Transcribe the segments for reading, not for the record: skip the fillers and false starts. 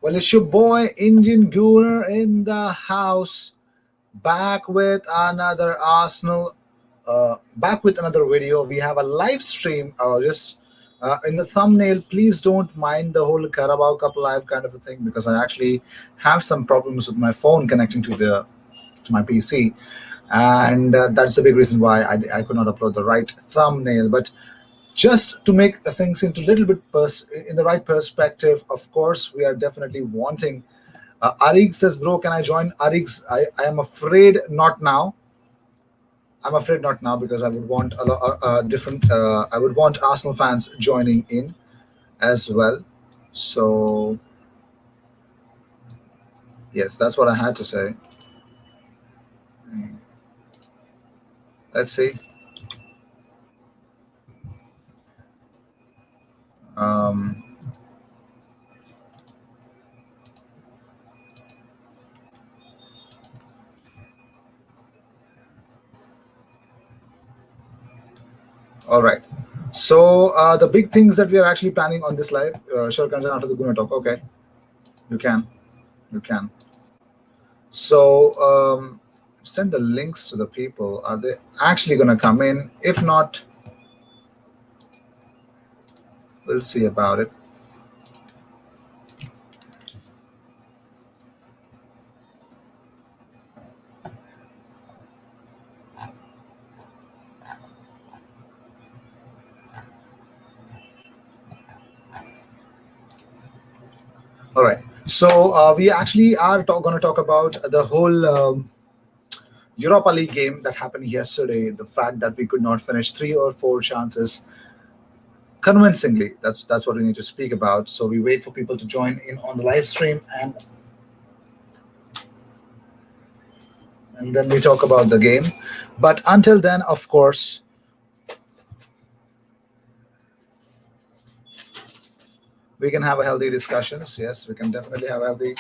Well, it's your boy Indian Gooner in the house, back with another Arsenal, back with another video. We have a live stream. Just in the thumbnail, please don't mind the whole Carabao Cup live kind of a thing because I actually have some problems with my phone connecting to my PC, and that's the big reason why I could not upload the right thumbnail. But just to make things into a little bit in the right perspective, of course, we are definitely wanting. Arik says, "Bro, can I join?" Arik, I am afraid not now. I'm afraid not now because I would want different. I would want Arsenal fans joining in as well. So yes, that's what I had to say. Let's see. Um, all right. So the big things that we are actually planning on this live. Sure, Kanjan, after the Guna talk. Okay, you can, you can. So send the links to the people. Are they actually going to come in? If not, we'll see about it. All right. So we actually are going to talk about the whole Europa League game that happened yesterday. The fact that we could not finish 3 or 4 chances convincingly. That's what we need to speak about. So we wait for people to join in on the live stream, and then we talk about the game. But until then, of course, we can have a healthy discussions. Yes, we can definitely have a healthy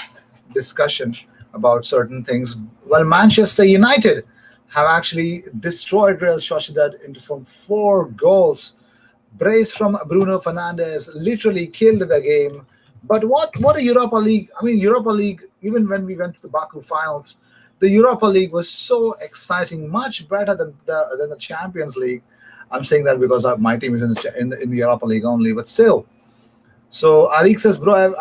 discussion about certain things. Well, Manchester United have actually destroyed Real Sociedad into from 4 goals. Brace from Bruno Fernandes literally killed the game. But what a Europa League! I mean, Europa League. Even when we went to the Baku finals, the Europa League was so exciting, much better than the Champions League. I'm saying that because my team is in the Europa League only, but still. So Arik says, "Bro,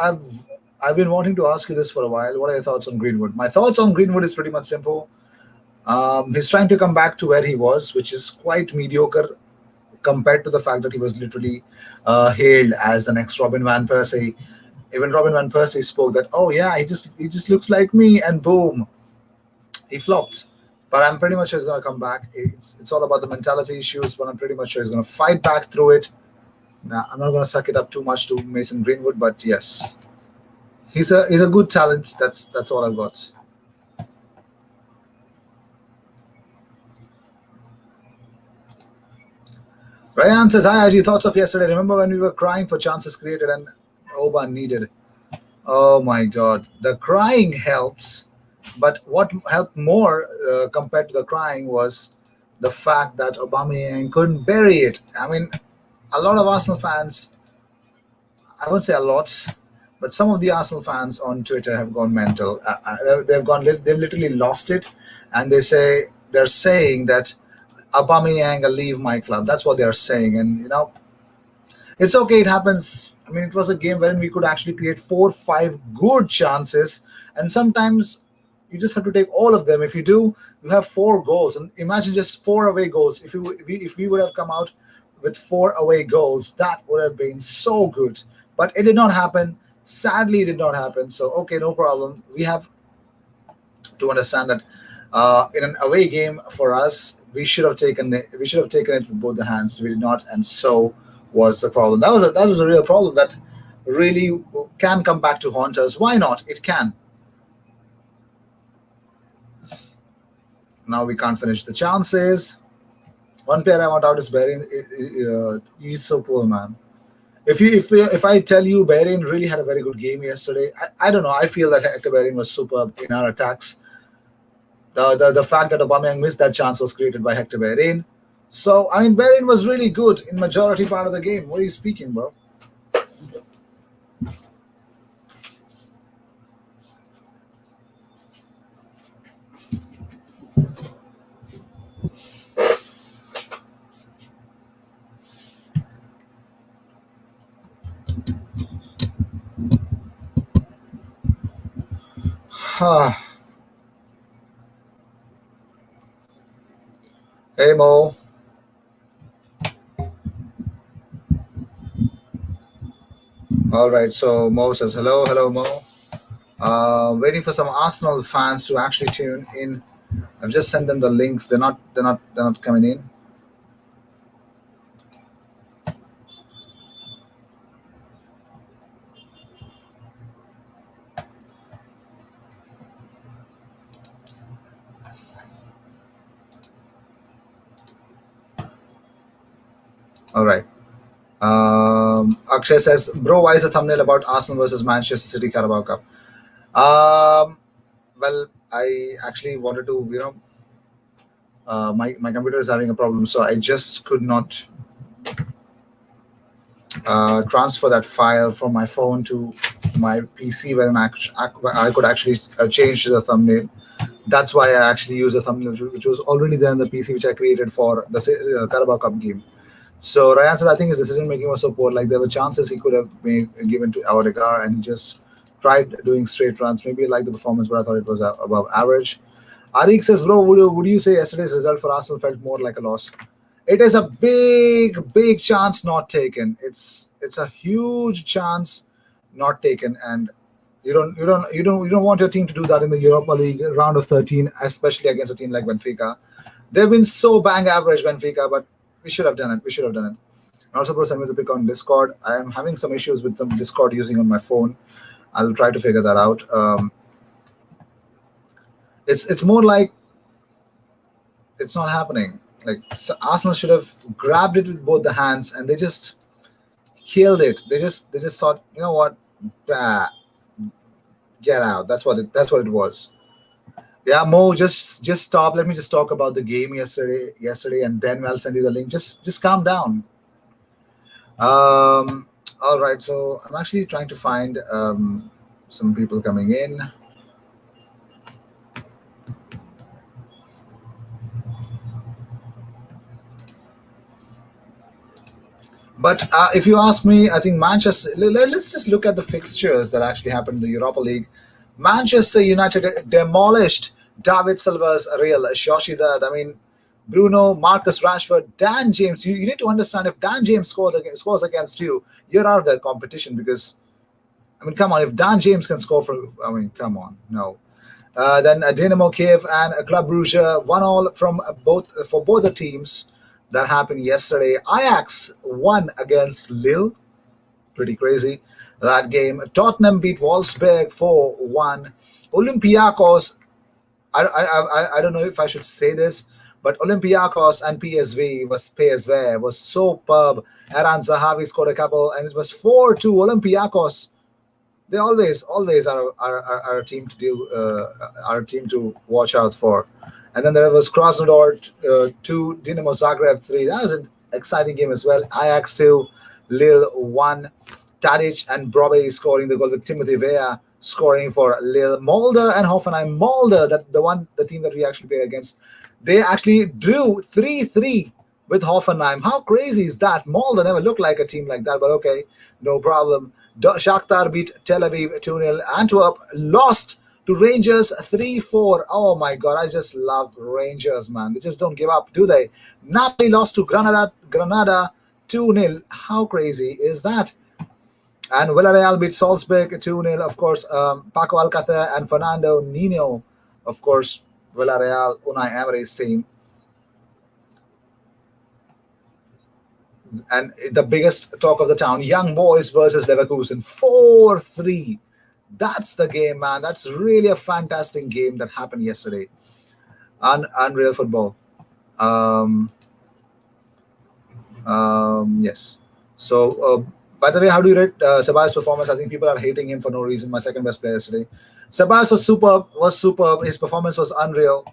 I've been wanting to ask you this for a while. What are your thoughts on Greenwood?" My thoughts on Greenwood is pretty much simple. He's trying to come back to where he was, which is quite mediocre compared to the fact that he was literally hailed as the next Robin van Persie. Even Robin van Persie spoke that, "Oh yeah, he just looks like me," and boom, he flopped. But I'm pretty much sure he's gonna come back. It's all about the mentality issues, but I'm pretty much sure he's gonna fight back through it. Now, I'm not gonna suck it up too much to Mason Greenwood, but yes, he's a good talent. That's all I've got. Ryan says, "Hi, IG. Thoughts of yesterday? Remember when we were crying for chances created and Oban needed?" Oh my God, the crying helps, but what helped more compared to the crying was the fact that Aubameyang couldn't bury it. I mean, a lot of Arsenal fans, I won't say a lot, but some of the Arsenal fans on Twitter have gone mental. They've literally lost it, and they're saying that Aubameyang will leave my club. That's what they're saying, and it's okay. It happens. I mean, it was a game wherein we could actually create 4, 5 good chances, and sometimes you just have to take all of them. If you do, you have 4 goals, and imagine just 4 away goals. If we would have come out with 4 away goals, that would have been so good. But it did not happen. Sadly, it did not happen. So okay, no problem. We have to understand that in an away game for us, we should have taken it with both the hands. We did not, and so was the problem. That was a real problem that really can come back to haunt us. Why not? It can. Now we can't finish the chances. One player I want out is Bahrain. He's so poor, man. If I tell you Bahrain really had a very good game yesterday, I don't know. I feel that Hector Bahrain was superb in our attacks. The fact that Aubameyang missed that chance was created by Hector Bellerin. So I mean, Bellerin was really good in majority part of the game. What are you speaking, bro? Hey Mo. All right. So Mo says hello, hello Mo. Waiting for some Arsenal fans to actually tune in. I've just sent them the links. They're not coming in. All right. Akshay says, "Bro, why is the thumbnail about Arsenal versus Manchester City Carabao Cup?" Well, I actually wanted to, my computer is having a problem, so I just could not transfer that file from my phone to my PC where I could actually change the thumbnail. That's why I actually used a thumbnail which was already there in the PC, which I created for the Carabao Cup game. So Ryan said, I think his decision making was so poor. Like there were chances he could have made, given to Odegaard, and he just tried doing straight runs. Maybe I liked the performance, but I thought it was above average. Arik says, bro, would you say yesterday's result for Arsenal felt more like a loss? It is a big, big chance not taken. It's a huge chance not taken, and you don't want your team to do that in the Europa League round of 13, especially against a team like Benfica. They've been so bang average, Benfica, but we should have done it. We should have done it. And also, bro, send me the pick on Discord. I am having some issues with some Discord using on my phone. I'll try to figure that out. It's more like it's not happening. Like Arsenal should have grabbed it with both the hands, and they just killed it. They just thought, you know what, bah, get out. That's what it was. Yeah, Mo, just stop. Let me just talk about the game yesterday, and then I'll send you the link. Just calm down. All right, so I'm actually trying to find some people coming in. But if you ask me, I think Manchester. Let's just look at the fixtures that actually happened in the Europa League. Manchester United demolished David Silva's Real Sociedad. I mean, Bruno, Marcus Rashford, Dan James. You need to understand, if Dan James scores against you, you're out of the competition because, I mean, come on. If Dan James can score for, I mean, come on, no. Then Dynamo Kiev and Club Brugge won all from both the teams. That happened yesterday. Ajax won against Lille. Pretty crazy that game. Tottenham beat Wolfsburg 4-1. Olympiacos. I don't know if I should say this, but Olympiacos and PSV was superb. Aaron Zahavi scored a couple, and it was 4-2 Olympiacos. They always are a team to are a team to watch out for. And then there was Krasnodar 2, Dinamo Zagreb 3. That was an exciting game as well. Ajax 2, Lille 1. Tadic and Brobbey scoring the goal with Timothy Weah scoring for Lille. Mulder and Hoffenheim. Mulder, the team that we actually played against, they actually drew 3-3 with Hoffenheim. How crazy is that? Mulder never looked like a team like that, but okay, no problem. Shakhtar beat Tel Aviv 2-0. Antwerp lost to Rangers 3-4. Oh my God, I just love Rangers, man. They just don't give up, do they? Napoli lost to Granada 2-0. How crazy is that? And Villarreal beat Salzburg 2-0. Of course, Paco Alcacer and Fernando Nino. Of course, Villarreal, Unai Emery's team. And the biggest talk of the town, Young Boys versus Leverkusen, 4-3. That's the game, man. That's really a fantastic game that happened yesterday. Unreal football. Um, yes. So, by the way, how do you rate Ceballos' performance? I think people are hating him for no reason. My second best player yesterday. Ceballos was superb. His performance was unreal.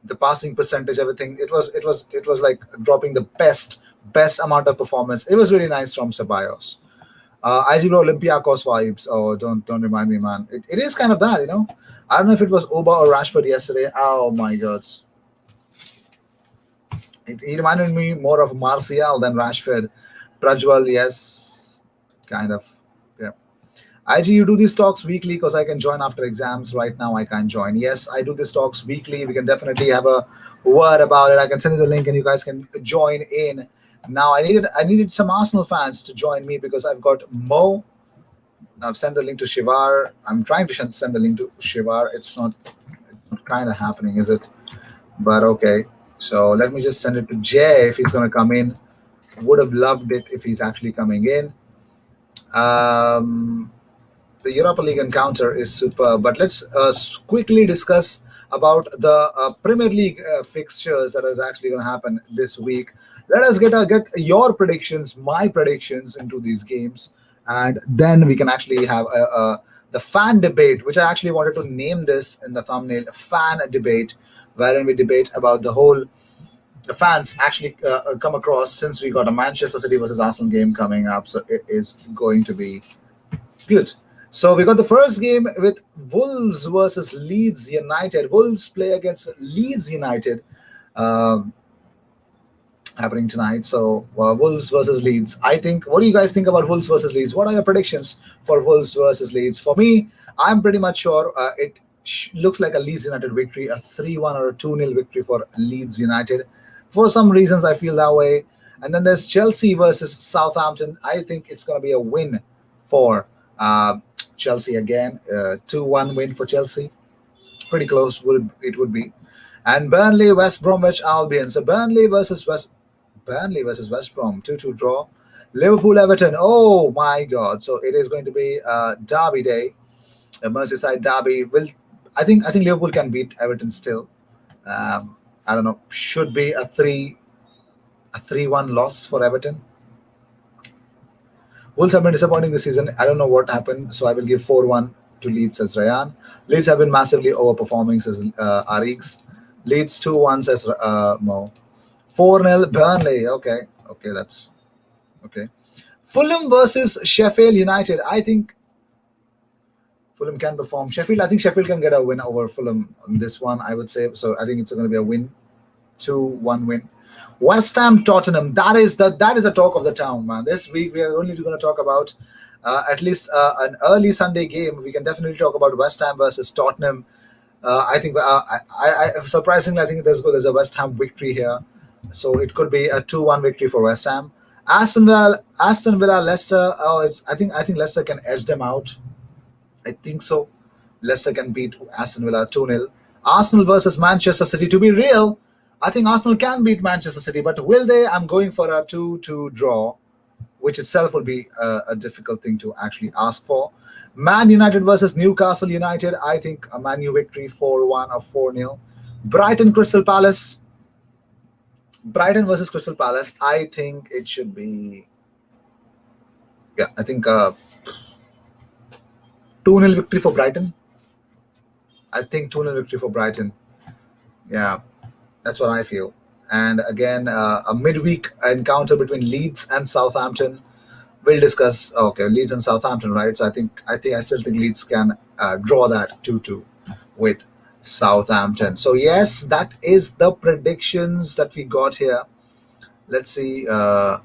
The passing percentage, everything. It was like dropping the best amount of performance. It was really nice from Ceballos. IG Bro Olympiacos vibes. Oh, don't remind me, man. It is kind of that, you know. I don't know if it was Oba or Rashford yesterday. Oh my God. He reminded me more of Martial than Rashford. Prajwal, yes, kind of. Yeah. IG, you do these talks weekly because I can join after exams. Right now, I can't join. Yes, I do these talks weekly. We can definitely have a word about it. I can send you the link, and you guys can join in. Now, I needed some Arsenal fans to join me because I've got Mo. I've sent the link to Shivar. I'm trying to send the link to Shivar. It's not kind of happening, is it? But okay. So let me just send it to Jay if he's going to come in. Would have loved it if he's actually coming in. Um, the Europa League encounter is superb. But let's quickly discuss about the Premier League fixtures that is actually going to happen this week. Let us get your predictions, my predictions into these games, and then we can actually have the fan debate, which I actually wanted to name this in the thumbnail, fan debate, wherein we debate about the fans actually come across, since we got a Manchester City versus Arsenal game coming up. So it is going to be good. So we got the first game with Wolves versus Leeds United. Wolves play against Leeds United, um, happening tonight. So Wolves versus Leeds. I think. What do you guys think about Wolves versus Leeds? What are your predictions for Wolves versus Leeds? For me, I'm pretty much sure it looks like a Leeds United victory, a 3-1 or a 2-0 victory for Leeds United. For some reasons, I feel that way. And then there's Chelsea versus Southampton. I think it's going to be a win for Chelsea again. 2-1 win for Chelsea. Pretty close would it would be. And Burnley West Bromwich Albion. So Burnley versus West Brom, 2-2 draw. Liverpool Everton. Oh my God! So it is going to be Derby day, the Merseyside Derby. Will I think Liverpool can beat Everton still. I don't know. Should be a 3-1 loss for Everton. Wolves have been disappointing this season. I don't know what happened, so I will give 4-1 to Leeds, says Ryan. Leeds have been massively overperforming, says Arix. Leeds 2-1, says Mo. 4-0 Burnley. Okay, that's okay. Fulham versus Sheffield United. I think Fulham can perform. I think Sheffield can get a win over Fulham on this one, I would say. So I think it's going to be a win. 2-1 win. West Ham Tottenham. That is the talk of the town, man. This week we are only going to talk about at least an early Sunday game. We can definitely talk about West Ham versus Tottenham. I think surprisingly, I think there's a West Ham victory here, so it could be a 2-1 victory for West Ham. Aston Villa, Leicester. Oh, I think Leicester can edge them out. I think so. Leicester can beat Aston Villa 2-0. Arsenal versus Manchester City. To be real, I think Arsenal can beat Manchester City, but will they? I'm going for a 2-2 draw, which itself will be a difficult thing to actually ask for. Man United versus Newcastle United. I think a Man U victory 4-1 or 4-0. Brighton Crystal Palace. Brighton versus Crystal Palace. I think it should be. Yeah, I think 2-0 victory for Brighton. I think 2-0 victory for Brighton. Yeah, that's what I feel. And again, a midweek encounter between Leeds and Southampton. We'll discuss. Okay, Leeds and Southampton, right? So I still think Leeds can draw that 2-2 with Southampton. So yes, that is the predictions that we got here. Let's see. I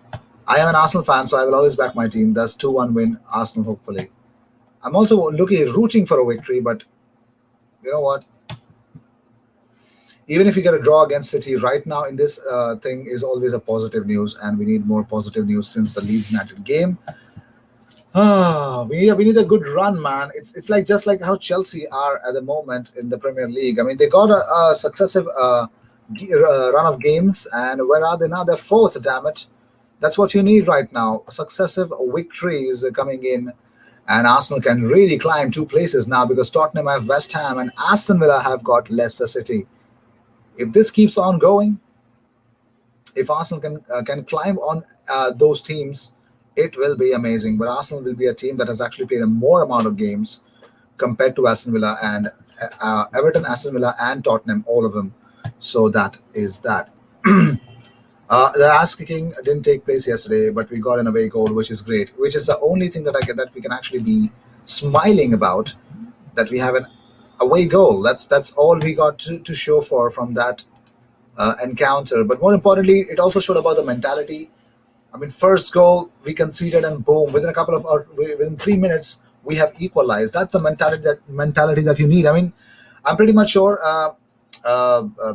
am an Arsenal fan, so I will always back my team. That's 2-1 win Arsenal, hopefully. I'm also rooting for a victory, but you know what? Even if you get a draw against City right now in this thing is always a positive news, and we need more positive news since the Leeds United game. We need a good run, man. It's like just like how Chelsea are at the moment in the Premier League. I mean, they got a successive run of games, and where are they now? They're fourth. Damn it! That's what you need right now. Successive victories coming in, and Arsenal can really climb two places now because Tottenham have West Ham and Aston Villa have got Leicester City. If this keeps on going, if Arsenal can climb on those teams, it will be amazing. But Arsenal will be a team that has actually played a more amount of games compared to Aston Villa and Everton, Aston Villa, and Tottenham, all of them. So that is that. The ass kicking didn't take place yesterday, but we got an away goal, which is great. Which is the only thing that we can actually be smiling about, that we have an away goal. That's all we got to show for from that encounter. But more importantly, it also showed about the mentality. I mean, first goal we conceded, and boom, within 3 minutes, we have equalized. That's the mentality that you need. I mean, I'm pretty much sure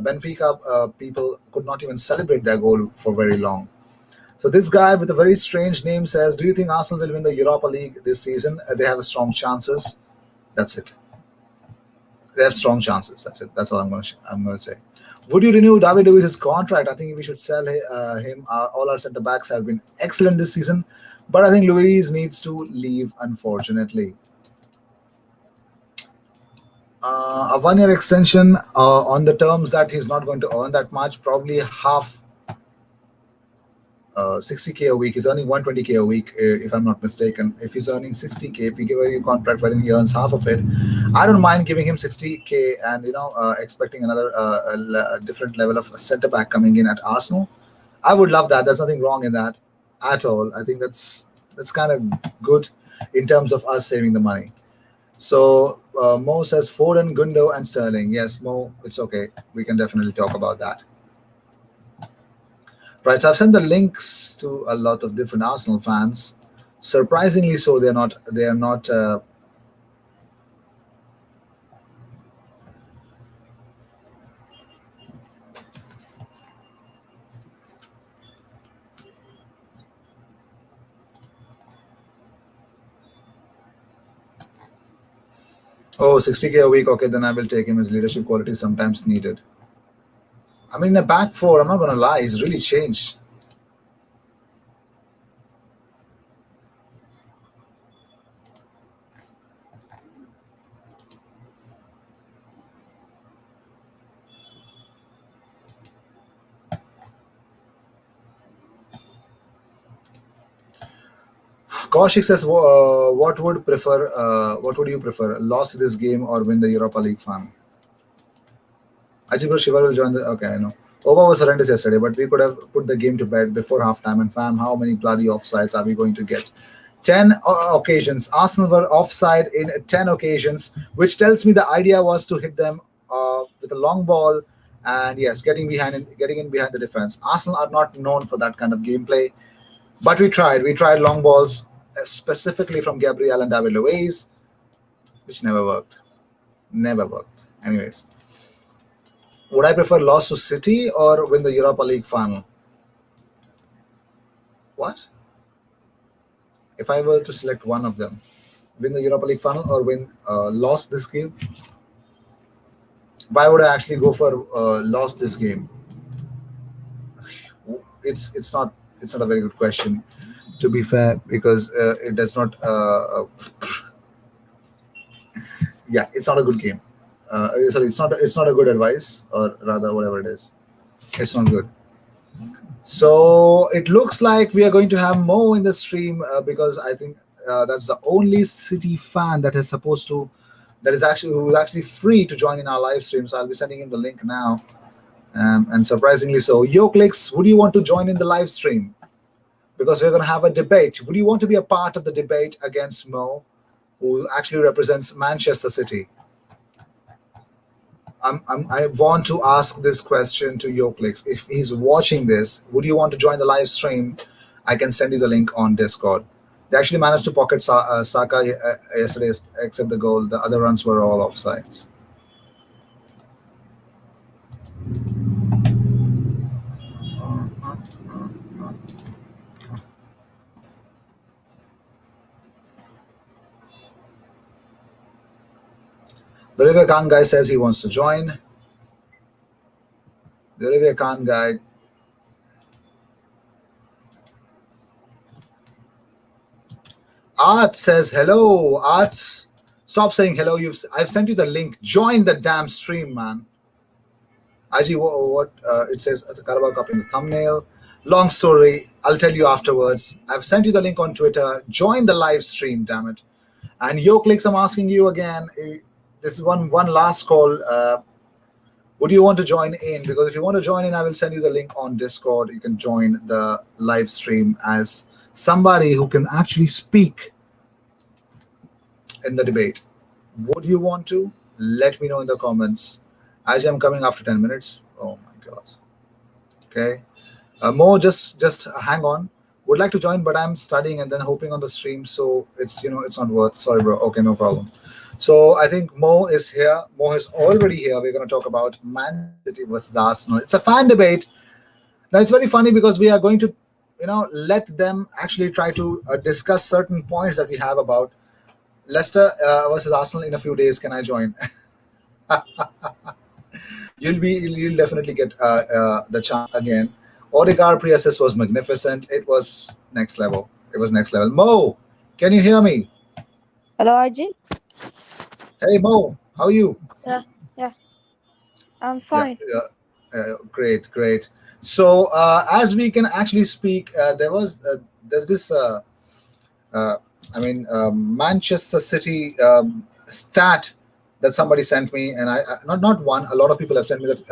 Benfica people could not even celebrate their goal for very long. So this guy with a very strange name says, "Do you think Arsenal will win the Europa League this season?" They have strong chances. That's it. They have strong chances. That's it. That's all I'm going to say. Would you renew David Luiz's contract? I think we should sell him. All our centre backs have been excellent this season, but I think Luiz needs to leave. Unfortunately, a 1 year extension on the terms that he's not going to earn that much, probably half 60K a week. He's earning 120K a week, if I'm not mistaken. If he's earning 60K, if we give a new contract wherein he earns half of it, I don't mind giving him 60K and expecting another different level of centre back coming in at Arsenal. I would love that. There's nothing wrong in that at all. I think that's kind of good in terms of us saving the money. So Mo says Foden, Gundo, and Sterling. Yes, Mo, it's okay. We can definitely talk about that. Right, so I've sent the links to a lot of different Arsenal fans. Surprisingly, so they're not. They are not. Oh, 60K a week. Okay, then I will take him. His leadership qualities sometimes needed. I mean, in a back four, I'm not going to lie, he's really changed. Kaushik says, "What would prefer? What would you prefer? Loss this game or win the Europa League final?" Ajibro Shiva will join the. Okay, I know. Oba was horrendous yesterday, but we could have put the game to bed before halftime. And fam, how many bloody offsides are we going to get? 10 occasions. Arsenal were offside in 10 occasions, which tells me the idea was to hit them with a long ball and yes, getting in behind the defense. Arsenal are not known for that kind of gameplay, but we tried. We tried long balls specifically from Gabriel and David Luiz, which never worked. Never worked. Anyways, would I prefer loss to City or win the Europa League final? What? If I were to select one of them, win the Europa League final or win lost this game? Why would I actually go for lost this game? It's not a very good question, to be fair, because it does not. Yeah, it's not a good game. Sorry, it's not a good advice, or rather, whatever it is, it's not good. So it looks like we are going to have Mo in the stream because I think that's the only City fan that is actually who is actually free to join in our live stream. So I'll be sending him the link now. And surprisingly so, Yo Clicks, would you want to join in the live stream? Because we're going to have a debate. Would you want to be a part of the debate against Mo, who actually represents Manchester City? I want to ask this question to Yoclix. If he's watching this, would you want to join the live stream? I can send you the link on Discord. They actually managed to pocket Saka yesterday, except the goal. The other runs were all offsides. The Olivia Khan guy says he wants to join. The Olivia Khan guy. Art says hello. Arts, stop saying hello. I've sent you the link. Join the damn stream, man. Aji, what it says the Carabao Cup in the thumbnail. Long story. I'll tell you afterwards. I've sent you the link on Twitter. Join the live stream, damn it. And Yoclix, I'm asking you again. This is one last call. Would you want to join in? Because if you want to join in, I will send you the link on Discord. You can join the live stream as somebody who can actually speak in the debate. Would you want to? Let me know in the comments. As I'm coming after 10 minutes. Oh my God. Okay. Mo, just hang on. Would like to join, but I'm studying and then hoping on the stream, so it's not worth. Sorry, bro. Okay, no problem. So I think Mo is here. Mo is already here. We're going to talk about Manchester City versus Arsenal. It's a fan debate. Now it's very funny because we are going to, let them actually try to discuss certain points that we have about Leicester versus Arsenal in a few days. Can I join? You'll definitely get the chance again. Odegaard pre-assist was magnificent. It was next level. It was next level. Mo, can you hear me? Hello, IG. Hey Mo, how are you? Yeah, yeah, I'm Yeah, fine. great, great. So as we can actually speak, there's this. Uh, Manchester City stat that somebody sent me, and not one. A lot of people have sent me that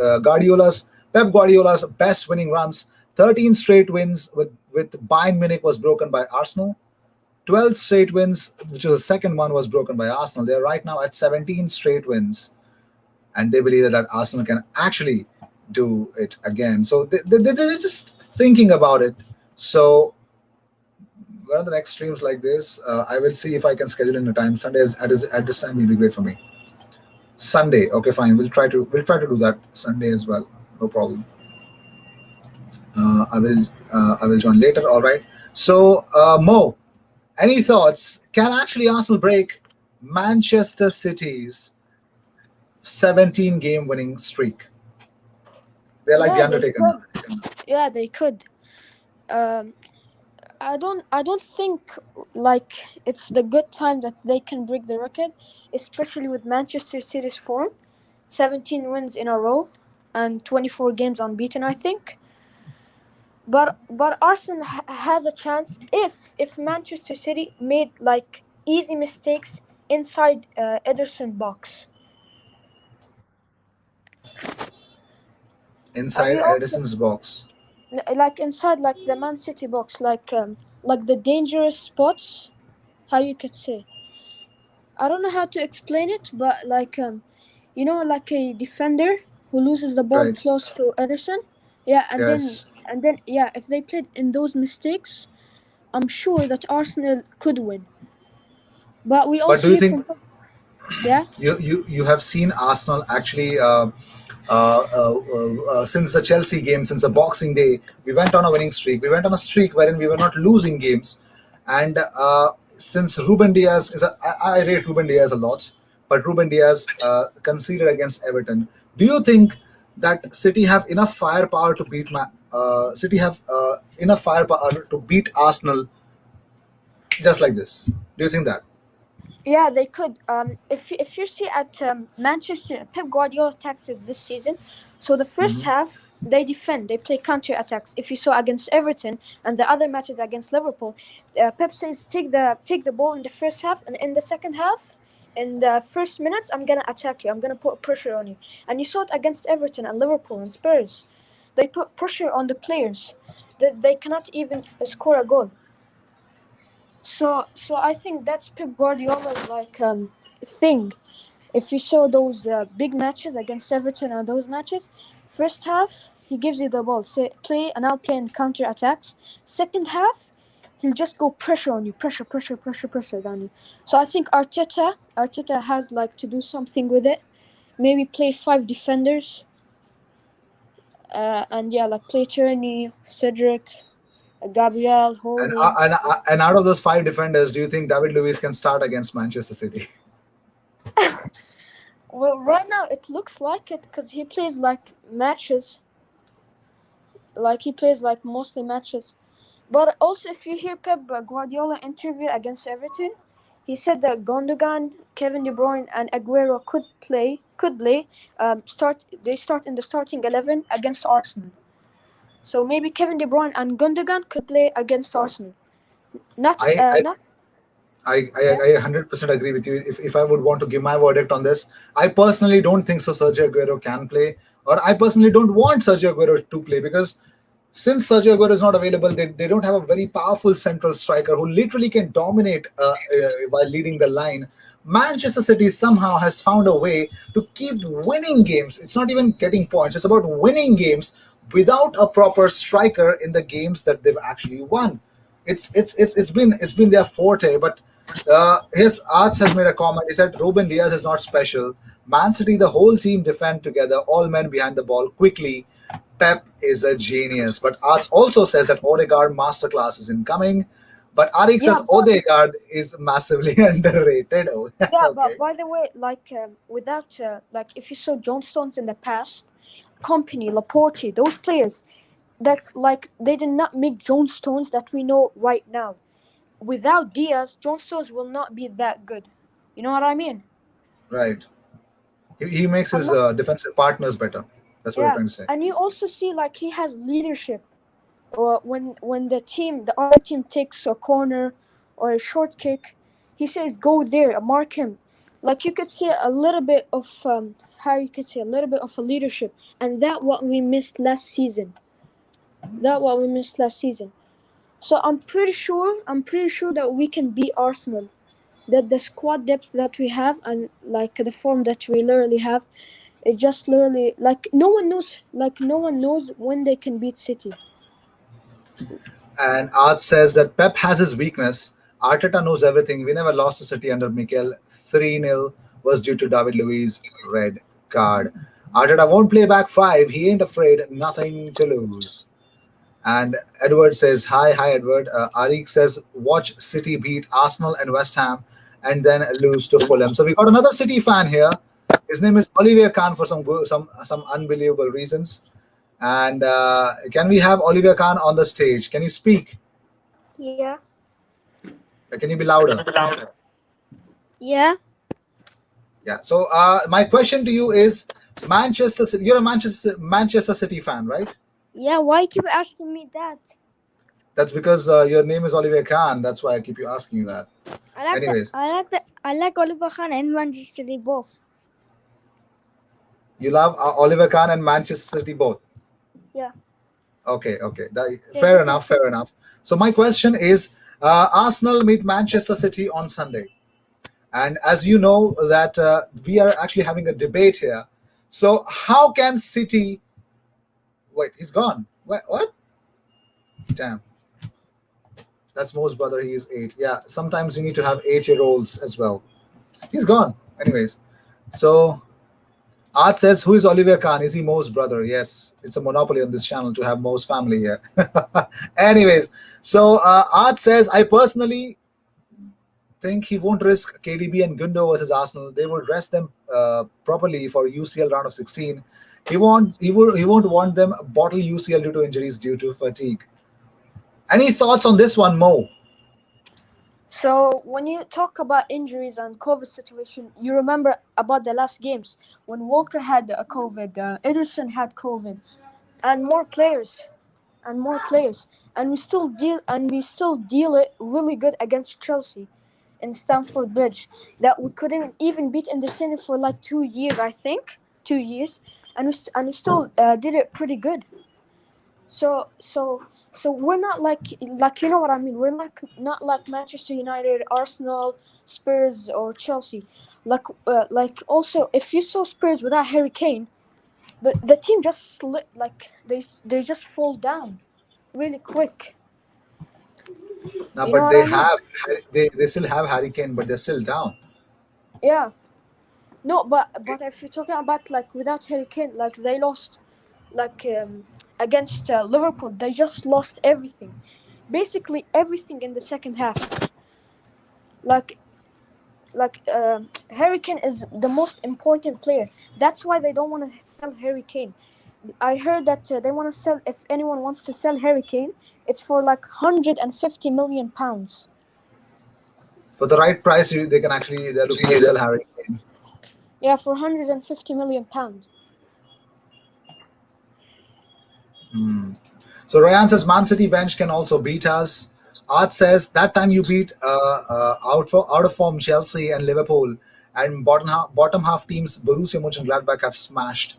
Pep Guardiola's best winning runs, 13 straight wins with Bayern Munich was broken by Arsenal. 12 straight wins, which was the second one, was broken by Arsenal. They're right now at 17 straight wins, and they believe that Arsenal can actually do it again. So they're just thinking about it. So one of the next streams like this, I will see if I can schedule in a time. Sundays at this time will be great for me. Sunday, okay, fine. We'll try to do that Sunday as well. No problem. I will join later. All right. So Mo, any thoughts? Can actually Arsenal break Manchester City's 17 game winning streak? They're like the Yeah, they Undertaker could. now. Yeah, they could. Um, I don't think like it's the good time that they can break the record, especially with Manchester City's form. 17 wins in a row and 24 games unbeaten, I think. But Arsenal has a chance if Manchester City made like easy mistakes inside Ederson box. And Inside we also Edison's box. like inside like the Man City box, like the dangerous spots. How you could say? I don't know how to explain it, but like a defender who loses the ball Right. close to Ederson. Yeah, Yes. and then yeah, if they played in those mistakes, I'm sure that Arsenal could win. But we But also do you hear think from yeah, you have seen Arsenal actually since the Chelsea game, since the Boxing Day, we went on a winning streak. We went on a streak wherein we were not losing games, and since Ruben Diaz I rate Ruben Diaz a lot, but Ruben Diaz conceded against Everton. Do you think that City have enough firepower to beat City have enough firepower to beat Arsenal just like this? Do you think that? yeah, they could. If you see at Manchester, Pep Guardiola tactics this season, so the first Mhm. half they defend, they play counter attacks. If you saw against Everton and the other matches against Liverpool, Pep says take the ball in the first half, and in the second half, in the first minutes, I'm gonna attack you. I'm gonna put pressure on you. And you saw it against Everton and Liverpool and Spurs. They put pressure on the players. They cannot even score a goal. So I think that's Pep Guardiola's thing. If you saw those big matches against Everton and those matches, first half he gives you the ball, say play, and I'll play in counter attacks. Second half, he'll just go pressure on you, pressure down you. So I think Arteta has like to do something with it. Maybe play five defenders, and yeah, like play Tierney, Cedric, Gabriel, And Holding. and out of those five defenders, do you think David Luiz can start against Manchester City? Well, right now it looks like it because he plays like matches, like he plays like mostly matches. But also, if you hear Pep Guardiola interview against Everton, he said that Gundogan, Kevin De Bruyne, and Aguero could play. They start in the starting 11 against Arsenal. So maybe Kevin De Bruyne and Gundogan could play against Arsenal. Not I I, not yeah. I 100% agree with you. If I would want to give my verdict on this, I personally don't think so. Sergio Aguero can play, or I personally don't want Sergio Aguero to play because since Sergio Aguero is not available, they don't have a very powerful central striker who literally can dominate while leading the line. Manchester City somehow has found a way to keep winning games. It's not even getting points, it's about winning games without a proper striker in the games that they've actually won. It's been their forte. But his arts has made a comment. He said Ruben Diaz is not special. Man City, the whole team defend together, all men behind the ball quickly. Pep is a genius. But Arts also says that Odegaard masterclass is incoming. But Arik Yeah, says but Odegaard is massively underrated. Oh, yeah, okay, but by the way, like without like if you saw John Stones in the past, Company, Laporte, those players that like they did not make John Stones that we know right now. Without Diaz, John Stones will not be that good. You know what I mean? right. He makes And his not defensive partners better. That's what you're yeah, trying to say. and you also see like he has leadership. Or when the other team takes a corner or a short kick, he says go there, mark him. Like you could see a little bit of how you could say a little bit of a leadership, and that what we missed last season. That what we missed last season. So I'm pretty sure that we can beat Arsenal. That the squad depth that we have and like the form that we literally have is just literally like no one knows when they can beat City. And Art says that Pep has his weakness. Arteta knows everything. We never lost to City under Mikel. 3-0 was due to David Luiz' red card. Arteta won't play back five. He ain't afraid. Nothing to lose. And Edward says, hi, Edward. Arik says, watch City beat Arsenal and West Ham and then lose to Fulham. So we got another City fan here. His name is Olivier Kahn for some unbelievable reasons. And can we have Olivier Kahn on the stage? Can you speak? Yeah. Can you be louder? Yeah. Yeah. So my question to you is, Manchester City. You're a Manchester City fan, right? Yeah, why keep asking me that? That's because your name is Olivier Kahn. That's why I keep you asking you that. Anyways, I like Oliver Khan and Manchester City both. you love Oliver Kahn and Manchester City both. Yeah. Okay, okay. They're Fair different. enough, fair enough. So my question is, Arsenal meet Manchester City on Sunday, and as you know that we are actually having a debate here. So how can City? Wait, he's gone. What? Damn. That's Mo's brother. He is 8. Yeah, sometimes you need to have 8-year-olds as well. He's gone. Anyways, so Art says, who is Olivier Kahn? Is he Mo's brother? Yes, it's a monopoly on this channel to have Mo's family here. Anyways, so Art says, I personally think he won't risk KDB and Gundo versus Arsenal. They would rest them properly for UCL round of 16. He won't want them bottle UCL due to injuries due to fatigue. Any thoughts on this one, Mo? So when you talk about injuries and COVID situation, you remember about the last games when Walker had a COVID, Ederson had COVID, and more players, and we still deal it really good against Chelsea in Stamford Bridge that we couldn't even beat Anderson for like 2 years, I think, 2 years, and we still did it pretty good. So so we're not like you know what I mean. We're not like Manchester United, Arsenal, Spurs, or Chelsea. Like also if you saw Spurs without Harry Kane, the team just like they just fall down really quick. Now, You know but what I mean? they still have Harry Kane, but they're still down. Yeah. No, but if you're talking about like without Harry Kane, like they lost like against Liverpool, they just lost everything, basically everything in the second half. Like Harry Kane is the most important player. That's why they don't want to sell Harry Kane. I heard that they want to sell. If anyone wants to sell Harry Kane, it's for like £150 million. For the right price, they can actually they're looking to sell Harry Kane. Yeah, for £150 million. Hmm. So Ryan says Man City bench can also beat us. Art says that time you beat out of form Chelsea and Liverpool, and bottom half teams Borussia Mönchengladbach have smashed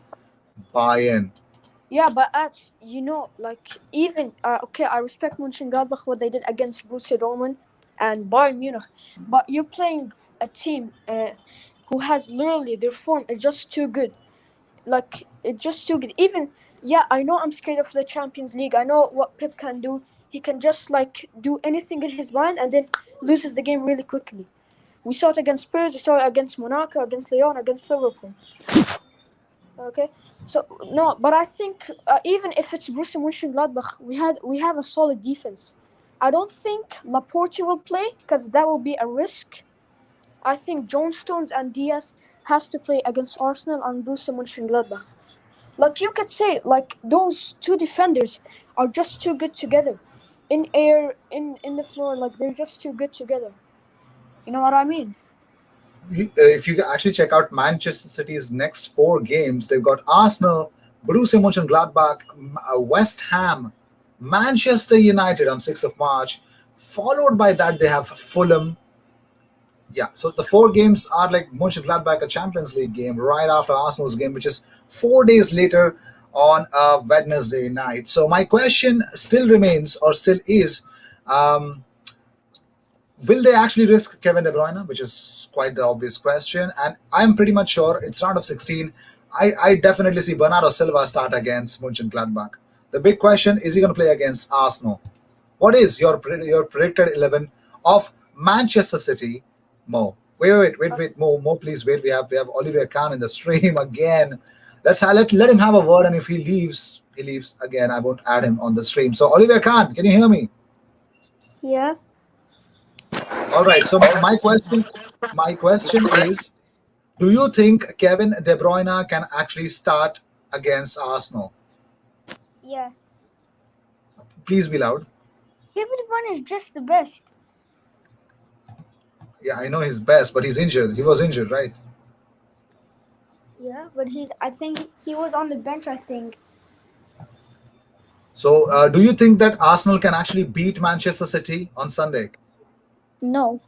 Bayern. Yeah, but like even okay, I respect Mönchengladbach what they did against Borussia Dortmund and Bayern Munich, but you're playing a team who has literally their form is just too good. Like it's just too good. Even yeah, I know I'm scared of the Champions League. I know what Pep can do. he can just like do anything in his mind and then loses the game really quickly. We saw it against Spurs, we saw it against Monaco, against Lyon, against Liverpool. Okay, so no, but I think even if it's Borussia Mönchengladbach, we have a solid defense. I don't think Laporte will play because that will be a risk. I think John Stones and Diaz has to play against Arsenal and Borussia Mönchengladbach. Like you could say, like those two defenders are just too good together, in air, in the floor. Like they're just too good together. You know what I mean? If you actually check out Manchester City's next four games, they've got Arsenal, Borussia Mönchengladbach, West Ham, Manchester United on 6th of March. Followed by that, they have Fulham. Yeah, so the four games are like Mönchengladbach, a Champions League game, right after Arsenal's game, which is 4 days later on a Wednesday night. So my question still remains, or still is, um, will they actually risk Kevin De Bruyne, which is quite the obvious question. And I'm pretty much sure it's round of 16. I definitely see Bernardo Silva start against Mönchengladbach. The big question is he going to play against Arsenal? What is your predicted 11 of Manchester City, Mo? Wait, Mo, please wait. We have Olivier Kahn in the stream again. Let him have a word, and if he leaves again. I won't add him on the stream. So Olivier Kahn, can you hear me? Yeah. All right. So my question is, do you think Kevin De Bruyne can actually start against Arsenal? Yeah. Please be loud. Kevin De Bruyne is just the best. Yeah, I know he's best, but he's injured. He was injured, right? Yeah, but I think he was on the bench. I think. So, do you think that Arsenal can actually beat Manchester City on Sunday? No.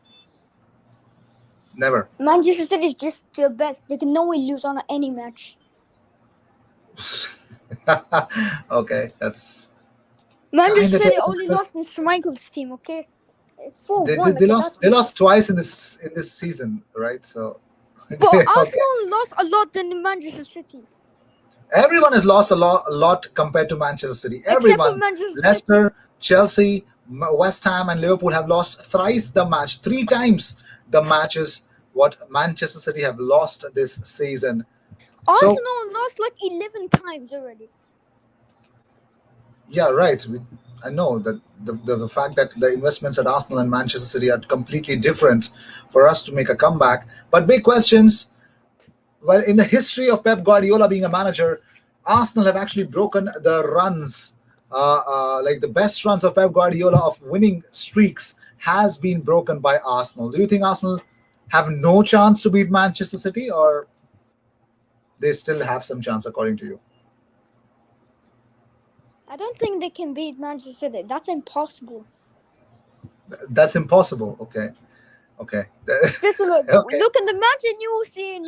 Never. Manchester City is just the best. They can no way lose on any match. Okay, that's kind Manchester of City telling. only lost in Schmeichel's team. Okay, four They, they, one. they Like lost. that's They it. lost twice in this season, right? So, But okay. Arsenal lost a lot than Manchester City, Everyone has lost a lot compared to Manchester City. except for Everyone, Manchester City. Leicester, Chelsea, West Ham, and Liverpool have lost thrice the match, three times the matches what Manchester City have lost this season. So Arsenal lost like 11 times already. yeah, right. I know that the fact that the investments at Arsenal and Manchester City are completely different for us to make a comeback. But big questions. Well, in the history of Pep Guardiola being a manager, Arsenal have actually broken the runs, like the best runs of Pep Guardiola of winning streaks has been broken by Arsenal. Do you think Arsenal have no chance to beat Manchester City, or they still have some chance, according to you? I don't think they can beat Manchester City. That's impossible. That's impossible. Okay, okay, Just look, okay. look at the match and you will see, and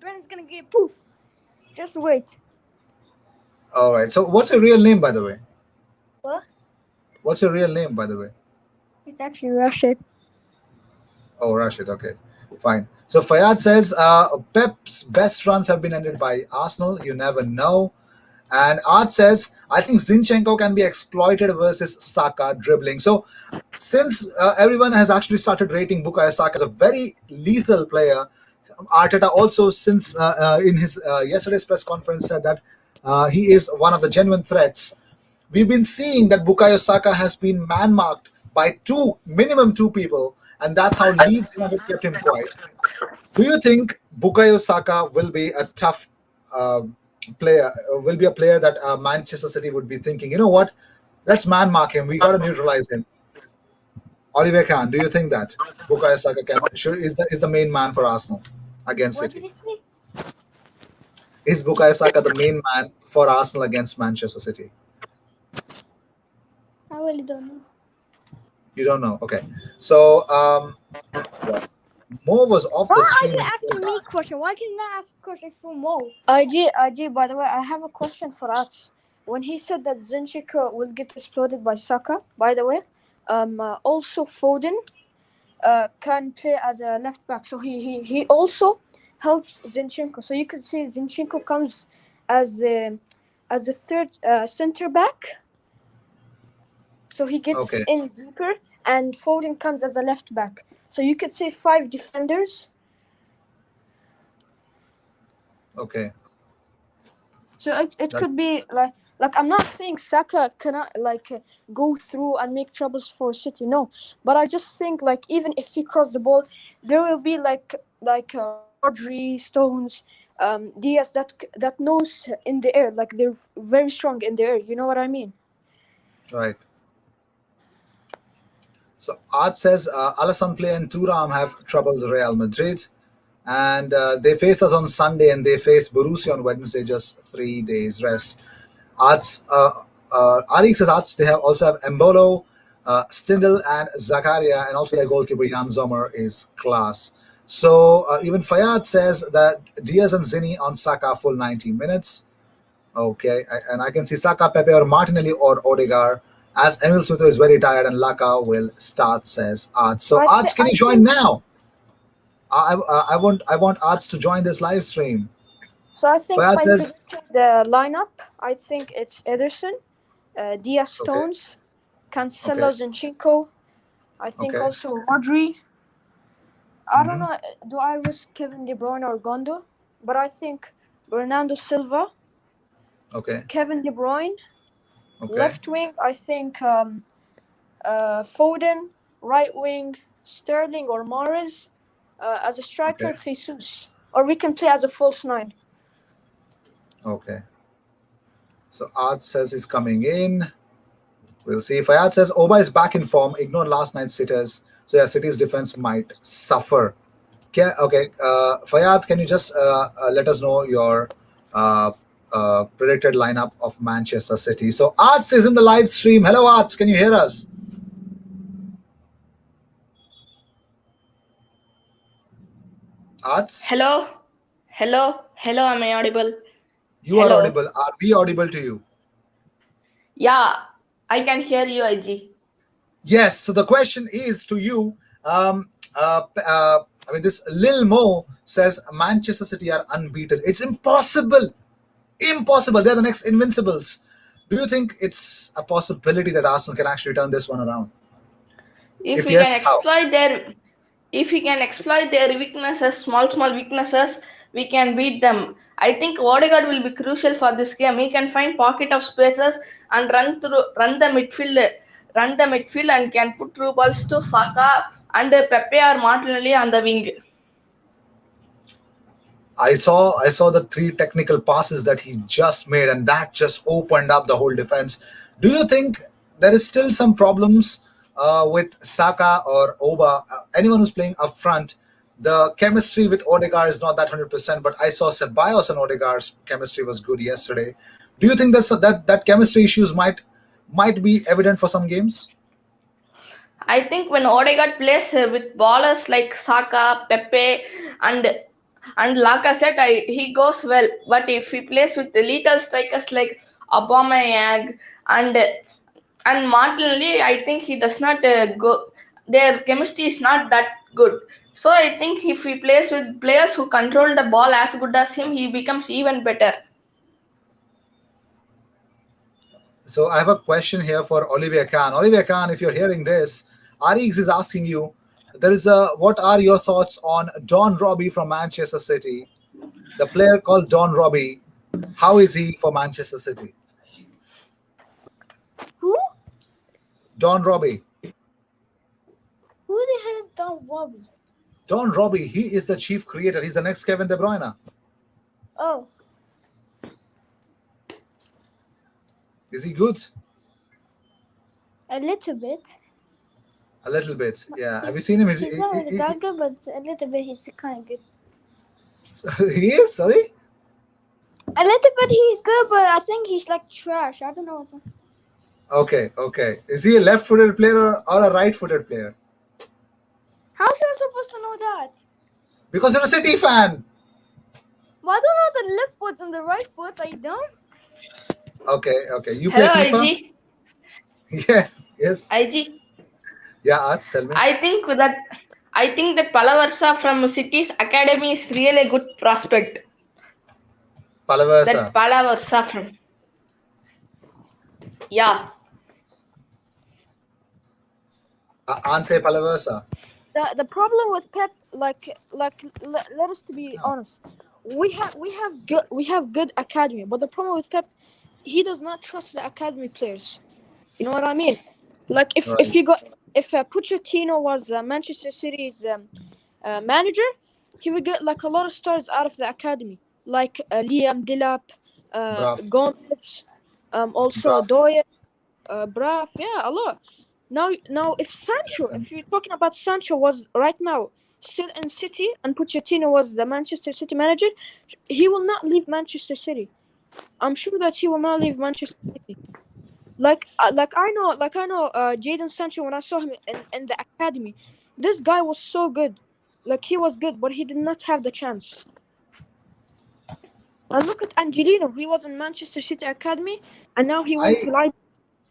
Brennan's gonna get poof. Just wait. All right. So, what's your real name, by the way? What? What's your real name, by the way? It's actually Rashid. Oh, Rashid. Okay, fine. So Fayad says Pep's best runs have been ended by Arsenal. You never know. And Art says, I think Zinchenko can be exploited versus Saka dribbling. So, since everyone has actually started rating Bukayo Saka as a very lethal player, Arteta also, since in his yesterday's press conference, said that he is one of the genuine threats. We've been seeing that Bukayo Saka has been man marked by minimum two people, and that's how Leeds United kept him quiet. Do you think Bukayo Saka will be a tough uh, player? Will be a player that Manchester City would be thinking, you know what? Let's man mark him. We got to neutralize him. Oliver Kahn, do you think that Bukayo Saka is the main man for Arsenal against What did City? he say? Is Bukayo Saka the main man for Arsenal against Manchester City? I really don't know. You don't know. Okay. So yeah. Mo was off the Why are stream. you asking me question? Why can I ask question for Mo? IG, by the way, I have a question for us. When he said that Zinchenko will get exploded by Saka, by the way, also Foden can play as a left back. So he also helps Zinchenko. So you could see Zinchenko comes as the third center back. So he gets Okay, in deeper, and Foden comes as a left back. So you could say five defenders. okay. So it That's could be like I'm not saying Saka cannot go through and make troubles for City. No, but I just think like even if he cross the ball, there will be Rodri, Stones, Diaz that knows in the air. Like they're very strong in the air. You know what I mean? right. So Art says Alassane Play and Turam have troubled Real Madrid, and they face us on Sunday, and they face Borussia on Wednesday. Just 3 days rest. Arts Arik says Arts they have also have Embolo, Stindl, and Zakaria, and also their goalkeeper Jan Sommer is class. So even Fayad says that Diaz and Zini on Saka full 90 minutes. Okay, and I can see Saka, Pepe, or Martinelli or Odegaard. As Emil Smith is very tired and Laka will start, says Arts. So Arts, can I you join think now? I want Arts to join this live stream. so. I think Fayad by says predicting the lineup, I think it's Ederson, Diaz, okay, Stones, Cancelo, okay, Zinchenko. I think okay, also Rodri. I don't hmm, know. Do I risk Kevin De Bruyne or Gondo? But I think Bernardo Silva, okay, Kevin De Bruyne, okay, left wing. I think Foden, right wing Sterling or Morris, as a okay, striker Jesus, or we can play as a false nine. okay. So Arts says he's coming in. We'll see. Fayad says Oba is back in form. Ignore last night's sitters. So yeah, City's defense might suffer. Okay. Fayad, can you just let us know your uh, predicted lineup of Manchester City? So Arts is in the live stream. Hello, Arts. Can you hear us? Arts, Hello, hello, am I audible? you are Hello. audible. Are we audible to you? Yeah, I can hear you, IG. Yes. So the question is to you. I mean, this Lil Mo says Manchester City are unbeaten. It's impossible. Impossible. They're the next Invincibles. Do you think it's a possibility that Arsenal can actually turn this one around? If If we can yes, how? exploit their if we can exploit their weaknesses, small weaknesses, we can beat them. I think Odegaard will be crucial for this game. He can find pocket of spaces and run the midfield and can put through balls to Saka and Pepe or Martinelli on the wing. I saw the three technical passes that he just made, and that just opened up the whole defense. Do you think there is still some problems with Saka or Oba? Anyone who's playing up front, the chemistry with Odegaard is not that 100%. But I saw Ceballos and Odegaard's chemistry was good yesterday. Do you think that chemistry issues might be evident for some games? I think when Odegaard plays with ballers like Saka, Pepe, and Lacazette, he goes well. But if he plays with the lethal strikers like Aubameyang and Martinelli, I think he does not go. Their chemistry is not that good. So I think if he plays with players who control the ball as good as him, he becomes even better. So I have a question here for Olivia Khan. Olivia Khan, if you're hearing this, Arix is asking you. There is a. What are your thoughts on Don Robbie from Manchester City? The player called Don Robbie. How is he for Manchester City? Who? Don Robbie. Who the hell is Don Robbie? Don Robbie. He is the chief creator. He's the next Kevin De Bruyne. Oh, Is he good? a little bit. A little bit. Yeah. Have you seen him? He's not really that good, but a little bit he's kind of good. He is. Sorry. A little bit he's good, but I think he's like trash. I don't know. Okay. Okay. Is he a left-footed player or a right-footed player? How's I supposed to know that? Because you're a City fan. Well, I don't know the left foot and the right foot. I don't. Okay. Okay. You play Hello, FIFA? IG. Yes. Yes. IG. Yeah. Arts. Tell me. I think that Palaversa from City's academy is really a good prospect. That Palaversa. Palaversa from, yeah. Ante Palaversa. The problem with Pep, let us to be No. honest, we have good academy, but the problem with Pep, he does not trust the academy players. You know what I mean? Like if Right. you got if Pochettino was Manchester City's manager, he would get like a lot of stars out of the academy, like Liam Delap, Brav. Gomez, also Brav. Doyle, Braff, yeah, a lot. Now, if you're talking about Sancho was right now still in City and Pochettino was the Manchester City manager, he will not leave Manchester City. I'm sure that he will not leave Manchester City. Like I know, Jadon Sancho when I saw him in the academy, this guy was so good. Like he was good, but he did not have the chance. And look at Angelino, he was in Manchester City academy, and now he went I to Leipzig.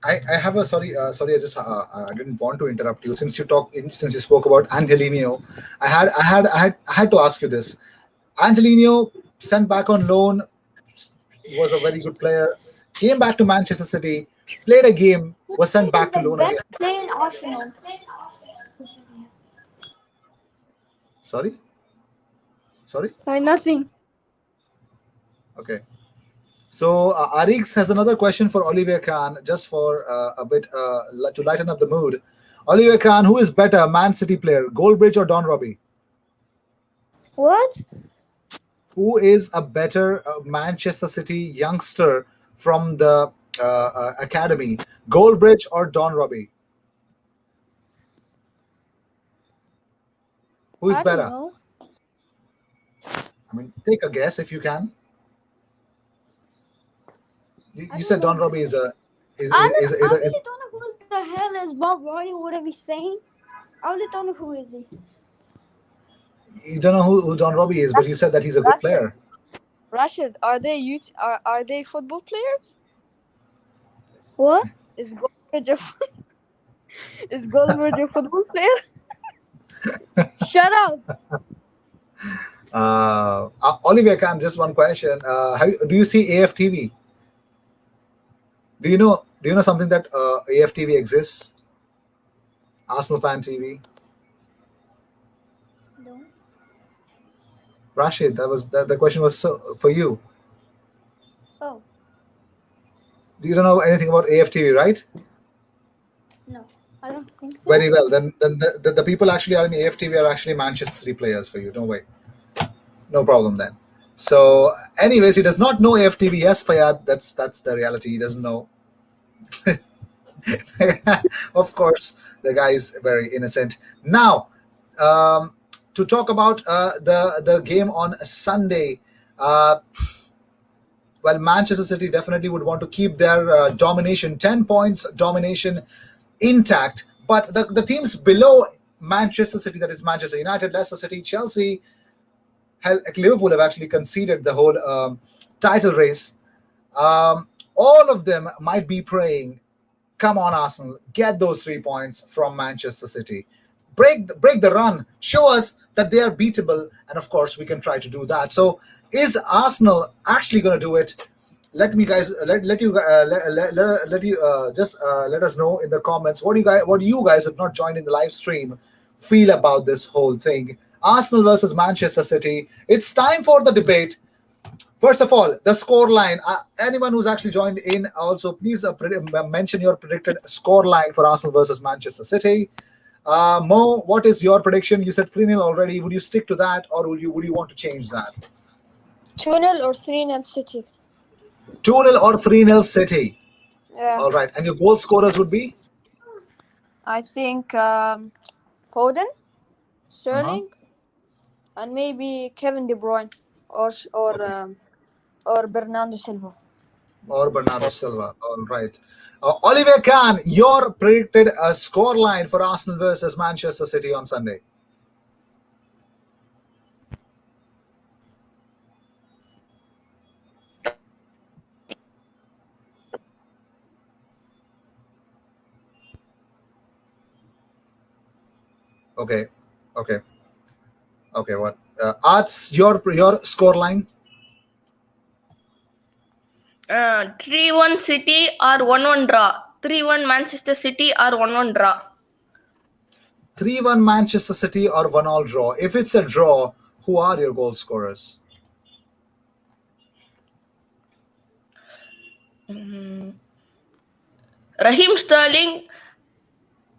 I have a sorry, I just I didn't want to interrupt you since you spoke about Angelino. I had to ask you this. Angelino, sent back on loan, was a very good player, came back to Manchester City, played a game, was He sent is back to the loan best again. player in Arsenal. Sorry, sorry. Nothing. Okay. So Arix has another question for Olivier Kahn, just for a bit to lighten up the mood. Olivier Kahn, who is better, Man City player, Goldbridge or Don Robbie? What? Who is a better Manchester City youngster from the academy, Goldbridge or Don Robbie? Who is I don't better? know. I mean, take a guess if you can. I You don't said know. Don Robbie is a I don't. I is really don't know who is the hell is Bob Roy or whatever he's saying. I really don't know who is he. you don't know who Don Robbie is, but you said that he's a good Rashid, player. Rashid, are they football players? What? Is Goldbridge a, is Goldbridge a football player? Shut up. Olivier Kahn, just one question. Do you see AFTV? Do you know something that AFTV exists? Arsenal Fan TV. No. Rashid, the question was for you. Oh You don't know anything about AFTV, right? no, I don't think so. Very well. Then the people actually are in AFTV are actually Manchester City players for you. Don't worry. No problem then. So, anyways, he does not know AFTV. Yes, Fayad, that's the reality. He doesn't know. Of course, the guy is very innocent. Now, um, to talk about the game on Sunday. Uh, well, Manchester City definitely would want to keep their domination, 10 points domination intact. But the teams below Manchester City, that is Manchester United, Leicester City, Chelsea, hell, Liverpool have actually conceded the whole title race. All of them might be praying, come on, Arsenal, get those 3 points from Manchester City. Break the run. Show us that they are beatable, and of course, we can try to do that. So, is Arsenal actually going to do it? Let me guys let you let you just let us know in the comments what you guys have not joined in the live stream feel about this whole thing. Arsenal versus Manchester City. It's time for the debate. First of all, the score line. Anyone who's actually joined in, also please mention your predicted score line for Arsenal versus Manchester City. Mo, what is your prediction? You said 3-0 already. Would you stick to that, or would you want to change that? 2-0 or 3-0 City. 2-0 or 3-0 City. Yeah. All right. And your goal scorers would be? I think Foden, Uh-huh. Sterling, and maybe Kevin De Bruyne Okay. or Bernardo Silva. Or Bernardo Silva. All right. Oliver Kahn, your predicted score line for Arsenal versus Manchester City on Sunday. Okay. Okay. Okay. What? Arts, your score line? 3-1 City or 1-1 draw. 3-1 Manchester City or 1-1 draw. 3-1 Manchester City or 1-all draw? If it's a draw, who are your goal scorers? Raheem Sterling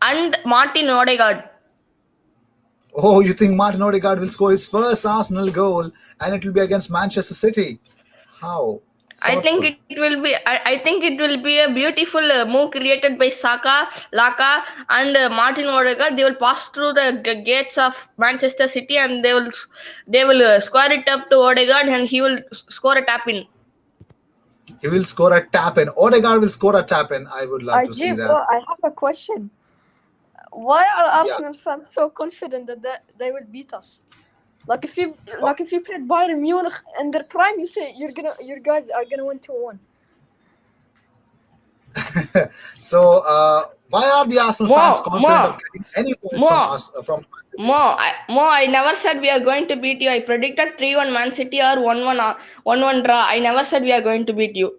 and Martin Odegaard. Oh, you think Martin Odegaard will score his first Arsenal goal and it will be against Manchester City? How I think thoughtful. it will be. I think it will be a beautiful move created by Saka, Laka, and Martin Odegaard. They will pass through the gates of Manchester City, and they will square it up to Odegaard, and he will score a tap in. He will score a tap in. Odegaard will score a tap in. I would love to see IG, bro, that. I have a question. Why are Yeah. Arsenal fans so confident that they will beat us? Like if you played Bayern Munich in their prime, you say your guys are gonna win 2-1. So, why are the Arsenal fans More, confident of more, getting any points from more, us from Man City? more. I never said we are going to beat you. I predicted 3-1 Man City or 1-1 1-1 draw. I never said we are going to beat you.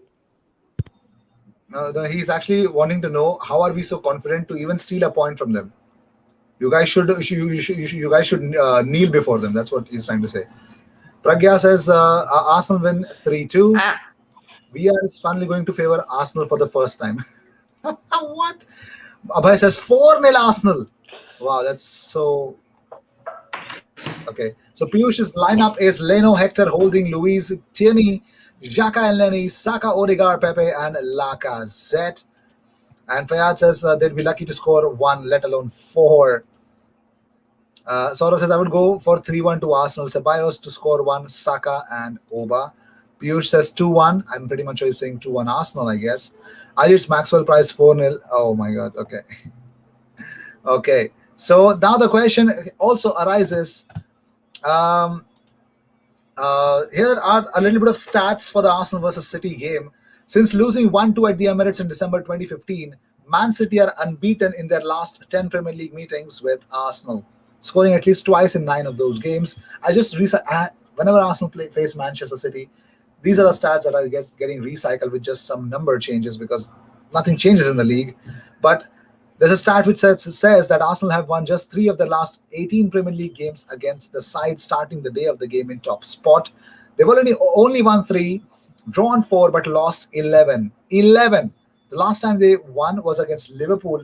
No, no, he's actually wanting to know how are we so confident to even steal a point from them. You guys should kneel before them. That's what he's trying to say. Pragya says Arsenal win 3-2. Uh, VR is finally going to favor Arsenal for the first time. What? Abhay says 4-0 Arsenal. Wow, that's so. Okay. So Piyush's lineup is Leno, Hector, Holding, Luis, Tierney, Xhaka and Lenny, Saka, Odegaard, Pepe, and Lacazette. And Fayad says they'd be lucky to score one, let alone four. Soro says I would go for 3-1 to Arsenal. Ceballos to score one, Saka and Oba. Piyush says 2-1. I'm pretty much sure he's saying 2-1 Arsenal, I guess. Irish Maxwell price 4-0. Oh my god. Okay. Okay. So now the question also arises. Here are a little bit of stats for the Arsenal versus City game. Since losing 1-2 at the Emirates in December 2015, Man City are unbeaten in their last 10 Premier League meetings with Arsenal, scoring at least twice in 9 of those games. Whenever Arsenal face Manchester City, these are the stats that are getting recycled with just some number changes because nothing changes in the league. But there's a stat which says that Arsenal have won just 3 of the last 18 Premier League games against the side starting the day of the game in top spot. They've only won 3, drawn 4, but lost 11. 11. The last time they won was against Liverpool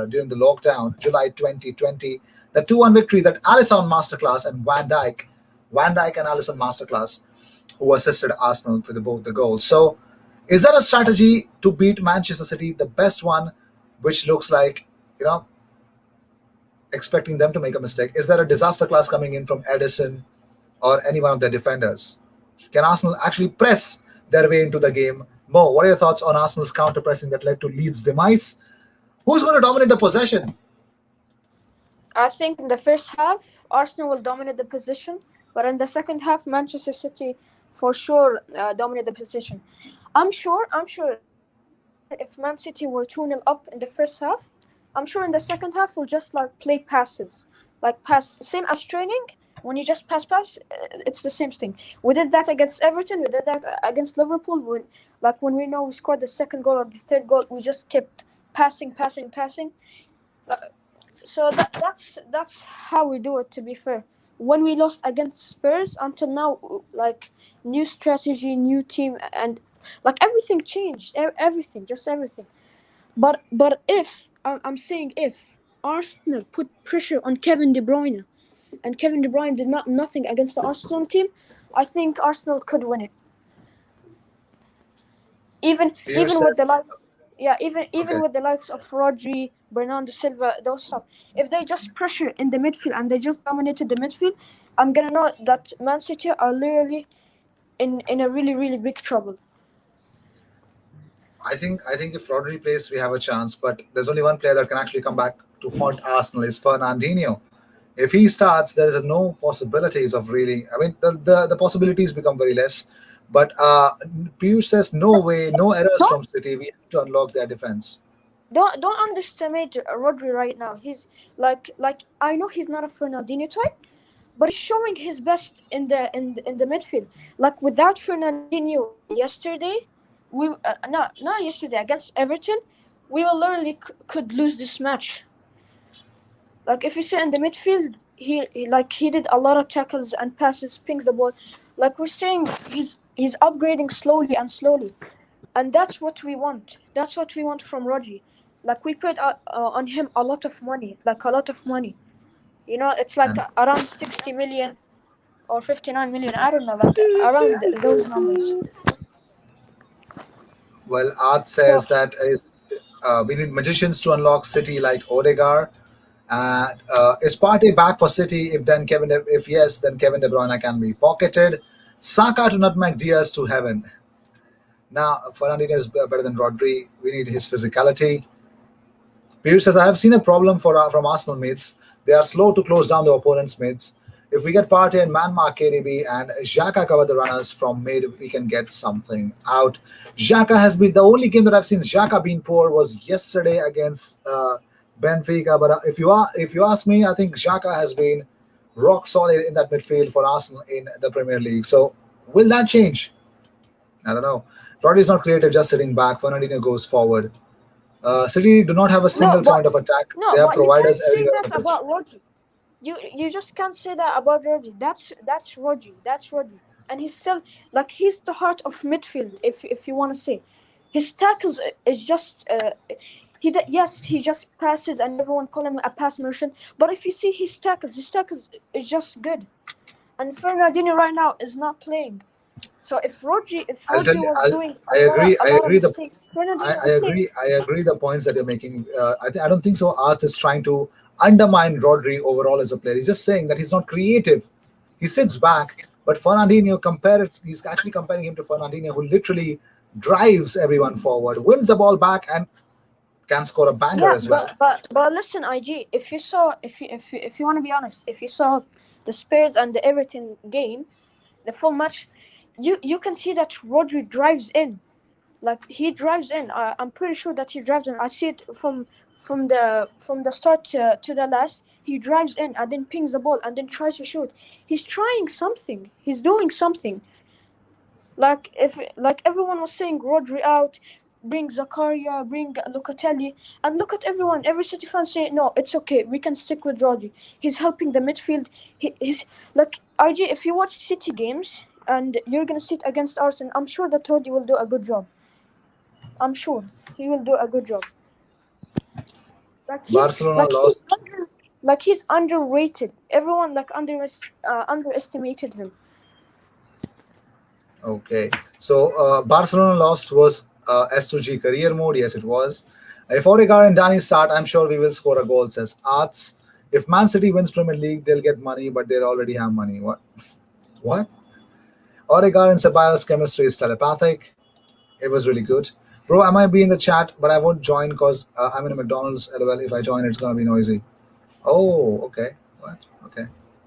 during the lockdown, July 2020. The 2-1 victory that Alisson masterclass and Van Dijk and Alisson masterclass, who assisted Arsenal for both the goals. So, is that a strategy to beat Manchester City, the best one, which looks like, expecting them to make a mistake? Is there a disaster class coming in from Edison or any one of their defenders? Can Arsenal actually press their way into the game? Mo, what are your thoughts on Arsenal's counter pressing that led to Leeds' demise? Who's going to dominate the possession? I think in the first half, Arsenal will dominate the position, but in the second half, Manchester City for sure dominate the position. I'm sure if Man City were 2-0 up in the first half, I'm sure in the second half we'll just play passive, pass, same as training. When you just pass, it's the same thing. We did that against Everton. We did that against Liverpool. When we know we scored the second goal or the third goal, we just kept passing. So that's how we do it. To be fair, when we lost against Spurs until now, new strategy, new team, and everything changed. Everything. But if I'm saying if Arsenal put pressure on Kevin De Bruyne, and Kevin De Bruyne did nothing against the Arsenal team, I think Arsenal could win it. Even with the even with the likes of Rodri, Bernardo Silva, those stuff. If they just pressure in the midfield and they just dominated the midfield, I'm gonna know that Man City are literally in a really, really big trouble. I think if Rodri plays, we have a chance. But there's only one player that can actually come back to haunt Arsenal is Fernandinho. If he starts, there is no possibilities of really. I mean, the possibilities become very less. But Piyush says no way, no errors from City. We have to unlock their defense. Don't underestimate Rodri right now. He's like I know he's not a Fernandinho type, but he's showing his best in the midfield. Like without Fernandinho yesterday, we not yesterday against Everton, we will literally could lose this match. Like if you see in the midfield, he did a lot of tackles and passes, pings the ball. Like we're saying, he's upgrading slowly and slowly, and that's what we want. That's what we want from Rodri. Like we put on him a lot of money, like a lot of money. You know, it's like And around 60 million or 59 million. I don't know, like around those numbers. well, Art So says that we need magicians to unlock City like Odegaard. Is Partey back for City? If yes, then Kevin De Bruyne can be pocketed. Saka to nutmeg Diaz to heaven. Now, Fernandinho is better than Rodri. We need his physicality. Piyush says, I have seen a problem from Arsenal mates. They are slow to close down the opponent's mids. If we get Partey and man mark KDB and Xhaka cover the runners from mid, we can get something out. Xhaka has been the only game that I've seen Xhaka being poor was yesterday against Benfica. But if you ask me, I think Xhaka has been rock solid in that midfield for Arsenal in the Premier League. So will that change? I don't know. Rodri is not creative, just sitting back. Fernandinho goes forward. City do not have a no, single point of attack. They have but you can't providers say everywhere on that the pitch. about Rodri. You just can't say that about Rodri. That's Rodri. That's Rodri, and he's still like he's the heart of midfield. If you want to say, his tackles is just yes, he just passes and everyone call him a pass merchant. But if you see his tackles is just good. And Fernandinho right now is not playing. So if I'll tell Rodri you. was doing I agree. a I lot of agree. mistakes, Fernandinho I would play. agree. I agree. The points that you're making. I don't think so. Arts is trying to undermine Rodri overall as a player. He's just saying that he's not creative. He sits back. But Fernandinho, he's actually comparing him to Fernandinho, who literally drives everyone forward, wins the ball back, and can score a banger Yeah, as well. but listen, IG. If you saw, if you want to be honest, if you saw the Spurs and the Everton game, the full match, you can see that Rodri drives in. Like he drives in. I'm pretty sure that he drives in. I see it from the start to the last. He drives in and then pings the ball and then tries to shoot. He's trying something. He's doing something. Like everyone was saying, Rodri out, bring Zakaria, bring Locatelli, and look at everyone. Every City fan say no, it's okay. We can stick with Rodri. He's helping the midfield. He's like RG. If you watch City games and you're gonna sit against Arsenal, I'm sure that Rodri will do a good job. I'm sure he will do a good job. Like he's Barcelona like he's lost. under, like he's underrated. Everyone like underestimated him. Okay. So Barcelona lost was S2G career mode. Yes, it was. If Odegaard and Dani start, I'm sure we will score a goal, says Arts. If Man City wins Premier League, they'll get money, but they already have money. What? What? Odegaard and Ceballos chemistry is telepathic. It was really good. Bro, I might be in the chat, but I won't join because I'm in a McDonald's. LOL. If I join, it's going to be noisy. Oh, okay. What? Okay.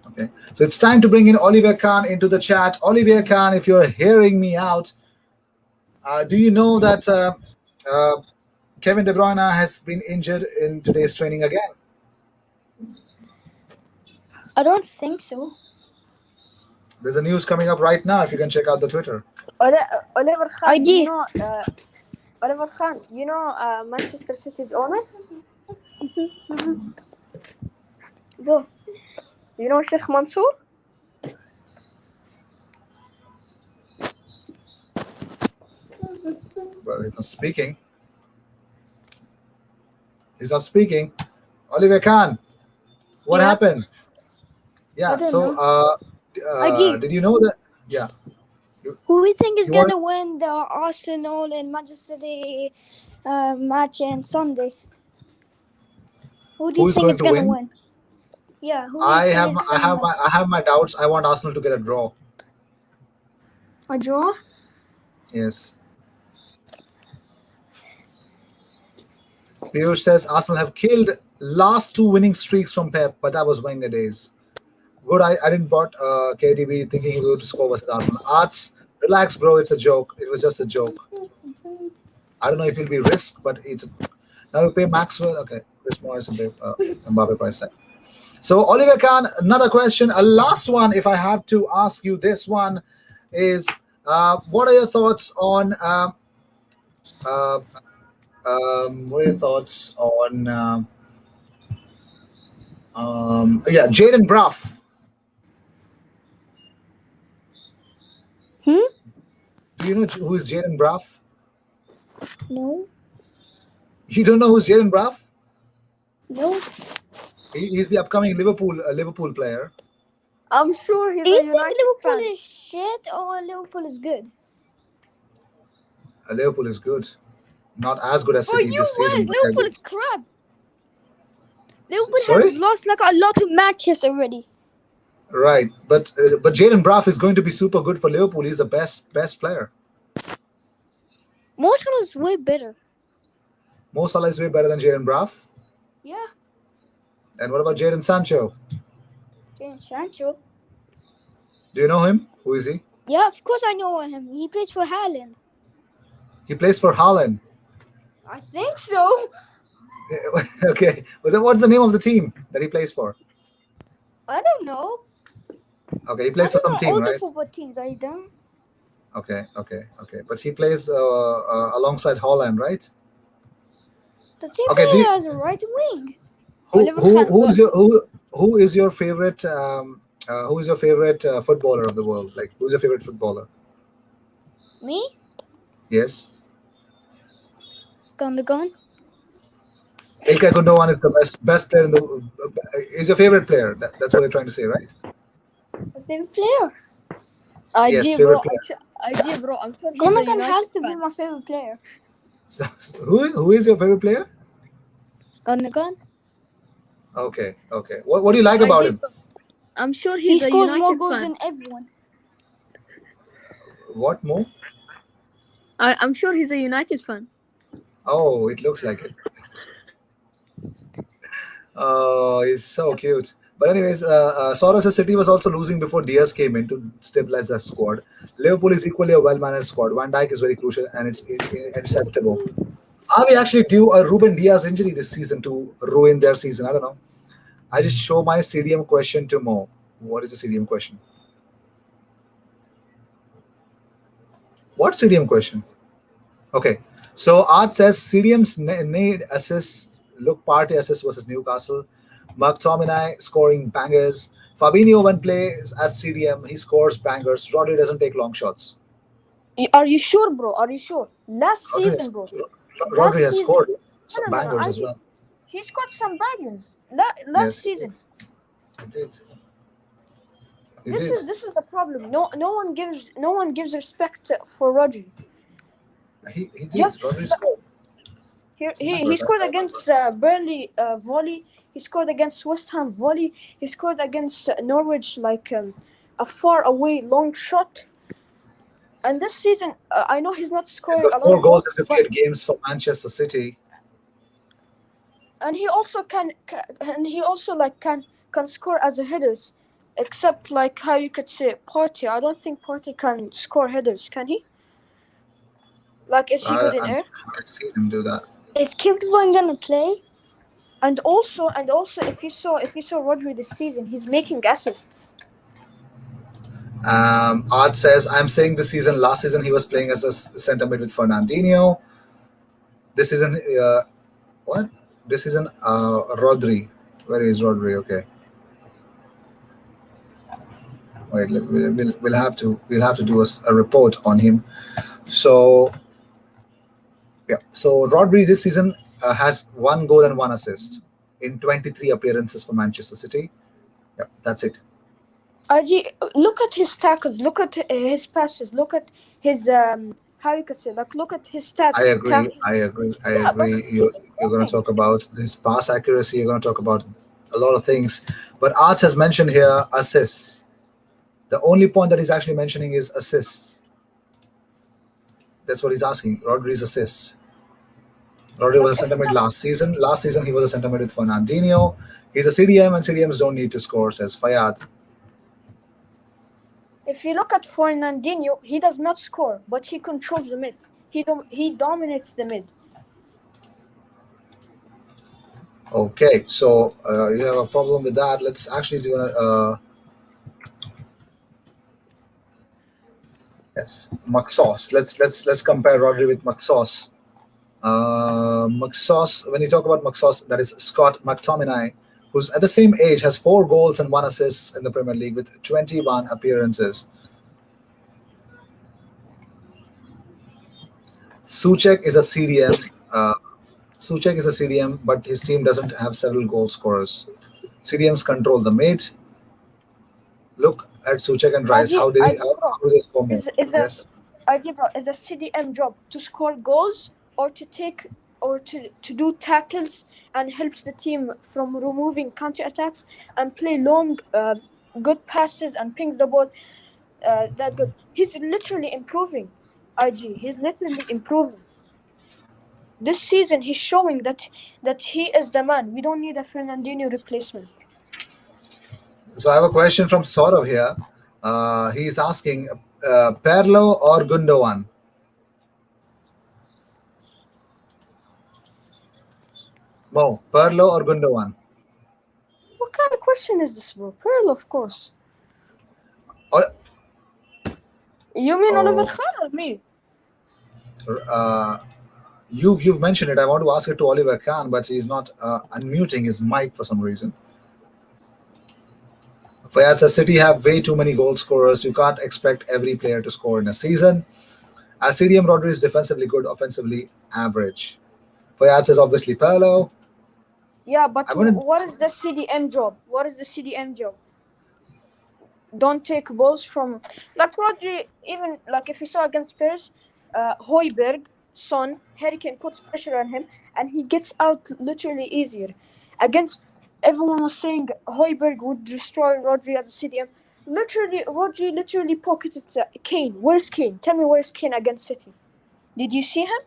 Okay. So it's time to bring in Oliver Khan into the chat. Oliver Khan, if you're hearing me out, do you know that uh, Kevin De Bruyne has been injured in today's training again? I don't think so. There's a news coming up right now. If you can check out the Twitter. Oliver Khan, IG. Oliver Khan, Manchester City's owner. Go. You know Sheikh Mansour. Well, he's not speaking. He's not speaking. Oliver Khan, what Yeah. happened? I Yeah. don't So, know. IG. did you know that? Yeah. Who do you think is You want gonna win the Arsenal and Manchester City match on Sunday? Who do who you is think going is to gonna win? win? Yeah, who do you think is gonna win? I have my doubts. I want Arsenal to get a draw. A draw? Yes. Piyush says Arsenal have killed last two winning streaks from Pep, but that was Wenger days. Good. I didn't bought KDB thinking he would score versus Arsenal. Arts, relax, bro. It's a joke. It was just a joke. I don't know if it'll be risk, but it's now we pay Maxwell. Okay, Chris Morris and Mbappe price tag. So Oliver Khan, another question, a last one. If I have to ask you, this one is, what are your thoughts on? What are your thoughts on Yeah, Jaden Braff. Hmm? Do you know who is Jaden Braff? No. You don't know who's Jaden Braff? No. He's the upcoming Liverpool player. I'm sure he's Do a you think United Liverpool fan. is shit or Liverpool is good? Liverpool is good, not as good as For City you, this season, Wes, but they're Liverpool good. is crap. Liverpool has Sorry, lost like a lot of matches already. right? But Jaden Braff is going to be super good for Liverpool. He's the best player. Mo Salah is way better. Mo Salah is way better than Jaden Braff. Yeah. And what about Jadon Sancho? Sancho. Do you know him? Who is he? Yeah, of course I know him. He plays for Haaland. He plays for Haaland. I think so. Okay, but then what's the name of the team that he plays for? I don't know. Okay, he I plays for don't some know team, all the right? football teams. I don't. Okay. But he plays alongside Haaland, right? Does he Okay. play as a right wing? Oliver Kahn. Who is your favorite footballer of the world? Like, who's your favorite footballer? Me? Yes, Gundogan. Ilkay Gundogan is the best player in the. Is your favorite player? That's what you're trying to say, right? My favorite player. Yes, IG, favorite bro. player. IG, bro. I'm sure he's a Gundogan United has to be fan. my favorite player. So, who is your favorite player? Gundogan. Okay. What do you like about IG, him? bro. I'm sure He he's a scores more United goals fan. than everyone. What more? I'm sure he's a United fan. Oh, it looks like it. Oh, he's so cute. But anyways, Soros' City was also losing before Diaz came in to stabilize that squad. Liverpool is equally a well-managed squad. Van Dijk is very crucial and it's acceptable. Are we actually due a Ruben Diaz injury this season to ruin their season? I don't know. I just show my CDM question to Mo. What is the CDM question? What CDM question? Okay. So Art says CDM's need assists, look party assists versus Newcastle. McTominay scoring bangers. Fabinho when plays as CDM, he scores bangers. Rodri doesn't take long shots. Are you sure, bro? Are you sure? Last Rodri season, has, bro. Rodri Last has season. scored No, some no, no, no. bangers as IG. well. He scored some bangers. Last Yes, season. he did. He This did. is the problem. No one gives respect for Rodri. He did. Just Rodri scored he bangers. scored against Burnley volley. He scored against West Ham volley. He scored against Norwich like a far away long shot. And this season, I know he's not He's scoring got a lot four of goals goals, in but 58 games for Manchester City. and he also can score as a headers, except like how you could say Partey. I don't think Partey can score headers, can he? Like, is he good in air? I've seen him do that. Is Kipton gonna play? And also, if you saw Rodri this season, he's making assists. Art says, I'm saying this season, last season he was playing as a centre mid with Fernandinho. This season, what? This season, Rodri. Where is Rodri? Okay. Wait, we'll have to do a report on him. So, yeah. So Rodri this season has 1 goal and 1 assist in 23 appearances for Manchester City. Yeah, that's it. IG, look at his tackles, look at his passes, look at his how you could say, like, look at his stats. I agree. Yeah, but You're he's going to improving. talk about this pass accuracy. You're going to talk about a lot of things. But Arts has mentioned here assists. The only point that he's actually mentioning is assists. That's what he's asking. Rodri's assists. Rodri was a Like, centre mid last season. Last season he was a centre mid with Fernandinho. He's a CDM and CDMs don't need to score, says Fayad. if you look at Fernandinho, he does not score, but he controls the mid. He dominates the mid. Okay, so you have a problem with that. Let's actually do yes, Maxos. Let's compare Rodri with Maxos. Maxos. When you talk about Maxos, that is Scott McTominay. who's at the same age, has 4 goals and 1 assist in the Premier League with 21 appearances. Suchek is a CDM. Suchek is a CDM, but his team doesn't have several goal scorers. CDMs control the mid. Look at Suchek and Rice. IG, IG bro, How do they score more? is a Yes. IG bro is a CDM job to score goals or to take or to do tackles and helps the team from removing counter attacks and play long, good passes and pings the ball. That good. He's literally improving. IG, he's literally improving. This season, he's showing that he is the man. We don't need a Fernandinho replacement. So I have a question from Saurav here. He's asking Perlo or Gundogan? Mo, Perlo or Gundogan? What kind of question is this, bro? Pearl, of course. Or, You mean Oliver oh, Khan or me? uh, you've mentioned it. I want to ask it to Oliver Kahn, but he's not unmuting his mic for some reason. Fayad says City have way too many goal scorers. You can't expect every player to score in a season. As CDM Rodri is defensively good, offensively average. Fayad says obviously Perlo. Yeah, but I wouldn't. what is the CDM job? What is the CDM job? Don't take balls from like Rodri. Even like if you saw against Spurs, Hoiberg, Son, Harry Kane puts pressure on him, and he gets out literally easier. Against everyone was saying Hoiberg would destroy Rodri as a CDM. Literally, Rodri literally pocketed Kane. Where's Kane? Tell me where's Kane against City? Did you see him?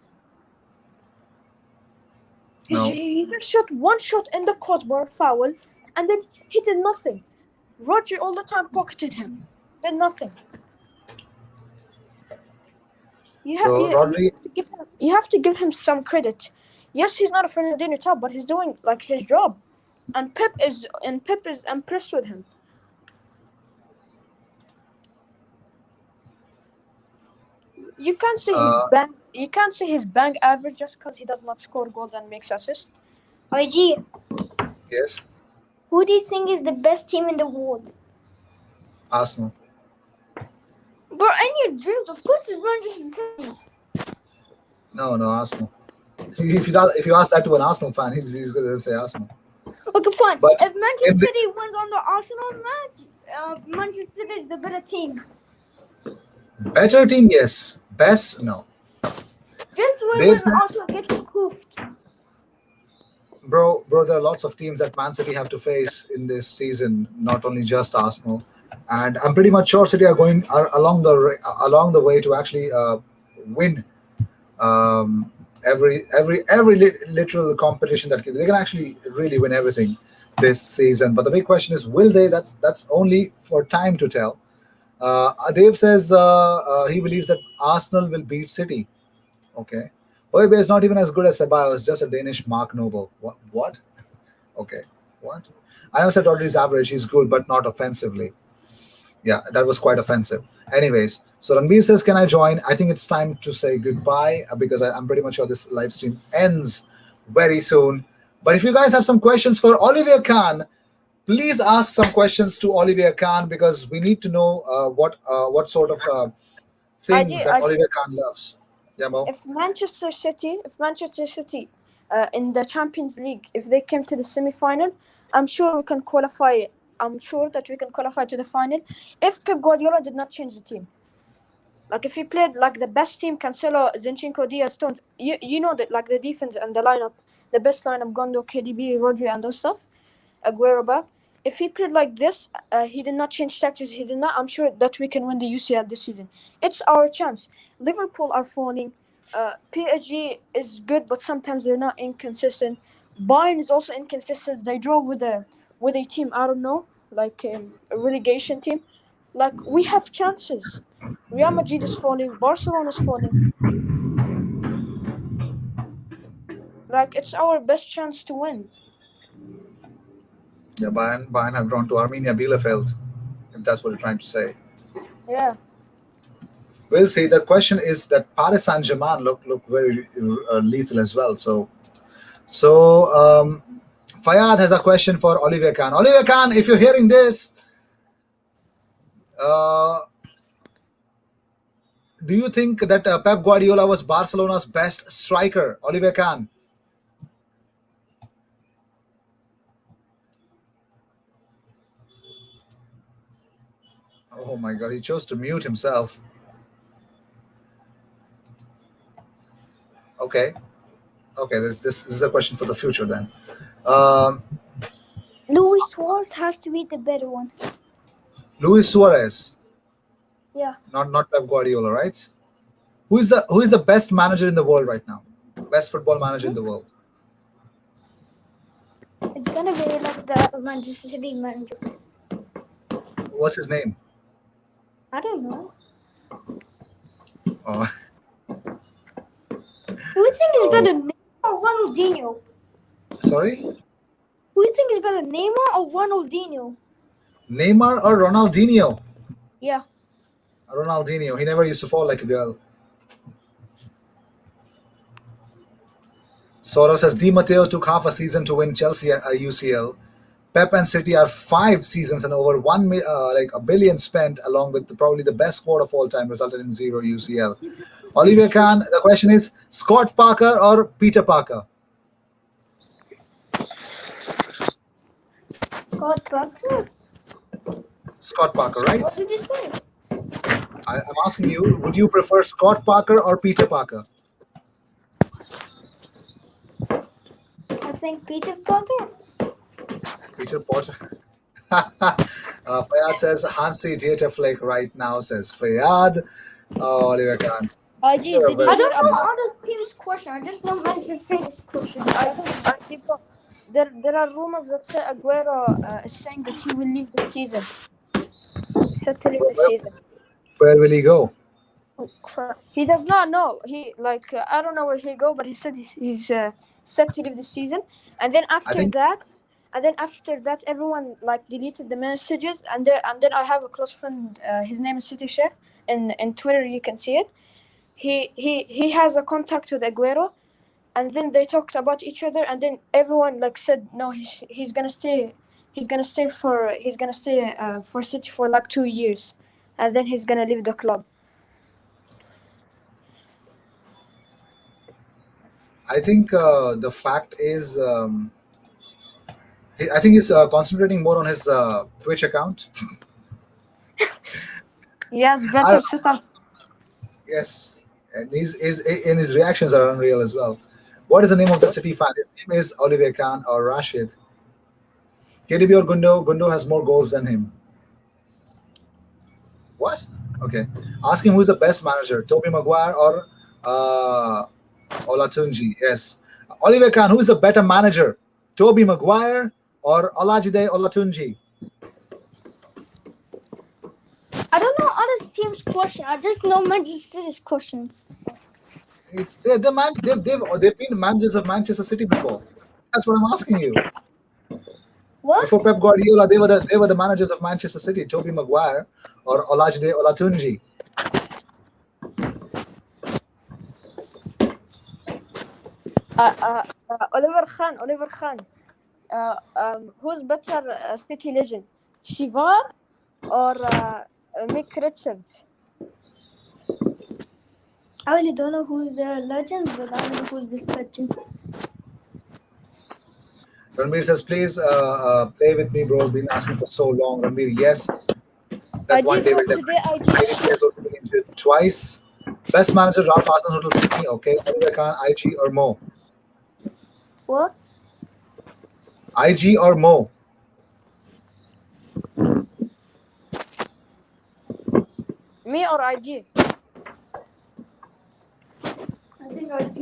No. He just shot one shot in the crossbar foul, and then he did nothing. Rodri all the time pocketed him. Did nothing. So Rodri, You have to give him some credit. Yes, he's not a Fernandinho top, but he's doing like his job, and Pep is impressed with him. You can't say he's uh, bang. You can't say he's bang average just because he does not score goals and makes assists. IG, yes, who do you think is the best team in the world? Arsenal. But in your dreams, of course, it's Manchester City. No, Arsenal. If you ask that to an Arsenal fan, he's going to say Arsenal. Okay, fine. But If Manchester in the, City wins on the Arsenal match, Manchester City is the better team. better team, yes. Best, no. Just They've when said, Arsenal gets hoofed. bro, there are lots of teams that Man City have to face in this season, not only just Arsenal. And I'm pretty much sure City are along the way to actually win literal competition that they can actually really win everything this season. But the big question is, will they? That's only for time to tell. Dave says he believes that Arsenal will beat City. Okay. Oibe is not even as good as Ceballos, just a Danish Mark Noble. What? Okay. What? I know said Rodri's average. He's good, but not offensively. Yeah, that was quite offensive. Anyways, so Ranbir says, can I join? I think it's time to say goodbye because I'm pretty much sure this live stream ends very soon. But if you guys have some questions for Olivier Kahn, please ask some questions to Olivier Kahn because we need to know what sort of things that Olivier Kahn loves. Yeah, Mo? If Manchester City, in the Champions League, if they came to the semi-final, I'm sure we can qualify. I'm sure that we can qualify to the final if Pep Guardiola did not change the team. Like if he played like the best team, Cancelo, Zinchenko, Diaz, Stones, you know that like the defense and the lineup, the best lineup, Gondo, KDB, Rodri, and those stuff, Aguero back. If he played like this, he did not change tactics. He did not. I'm sure that we can win the UCL this season. It's our chance. Liverpool are falling. PSG is good, but sometimes they're not inconsistent. Bayern is also inconsistent. They draw with a team I don't know, like a relegation team. Like we have chances. Real Madrid is falling. Barcelona is falling. Like it's our best chance to win. Yeah, Bayern have drawn to Arminia Bielefeld, if that's what you're trying to say. Yeah. We'll see. The question is that Paris Saint-Germain look very lethal as well. So Fayad has a question for Oliver Kahn. Oliver Kahn, if you're hearing this, uh, do you think that Pep Guardiola was Barcelona's best striker? Oliver Kahn. Oh my God, he chose to mute himself. Okay, okay, this is a question for the future then. Um, Luis Suarez has to be the better one. Luis Suarez, Yeah. not Pep Guardiola, right? Who is the best manager in the world right now? Best football manager in the world. It's gonna be like the Manchester City manager. What's his name? I don't know. Oh, Who do you think is oh, better, Neymar or Ronaldinho? sorry, Who do you think is better, Neymar or Ronaldinho? Neymar or Ronaldinho? Yeah. Ronaldinho. He never used to fall like a girl. Soros says Di Matteo took half a season to win Chelsea a UCL. Pep and City are 5 seasons and over like a billion spent, along with probably the best squad of all time, resulted in 0 UCL. Oliver Kahn, the question is Scott Parker or Peter Parker? Scott Parker? Scott Parker, right? What did you say? I'm asking you, would you prefer Scott Parker or Peter Parker? I think Peter Potter. Peter Potter. Fayad says Hansi Dieter Flick right now, says Fayad. Oh, Oliver Kahn. IG, You're a did you very I hear don't know about other team's question. I just know Manchester City's question. there are rumors that say Aguero is saying that he will leave the season. He's set to leave the season. Where will he go? He does not know. He I don't know where he go, but he said he's set to leave the season. And then after that, everyone like deleted the messages. And then I have a close friend. His name is City Chef. In Twitter, you can see it. He has a contact with Aguero, and then they talked about each other. And then everyone like said no, he's gonna stay. He's gonna stay for City for like 2 years, and then he's gonna leave the club. I think the fact is, I think he's concentrating more on his Twitch account. Yes, I better don't, set up. yes, and his reactions are unreal as well. What is the name of the City fan? His name is Olivier Kahn or Rashid. KDB or Gundo? Gundo has more goals than him. What? Okay. Ask him who's the best manager, Toby Maguire or Olatunji? Yes. Oliver Kahn, who is the better manager, Toby Maguire or Olajide Olatunji? I don't know other team's question. I just know Manchester City's questions. They've been managers of Manchester City before. That's what I'm asking you. What? Before Pep Guardiola, they were the managers of Manchester City, Toby Maguire or Olajide Olatunji. Oliver Khan. Who's better City legend, Shiva or Mick Richards? I really don't know who's the legend, but I know who's this legend. Ranbir says, please play with me, bro. Been asking for so long. Ranbir, yes. That one David has also been injured twice. Best manager, Ralph Hasenhüttl for me. Okay. Oliver Kahn, IG or Mo? What? IG or Mo? Me or IG? I think IG.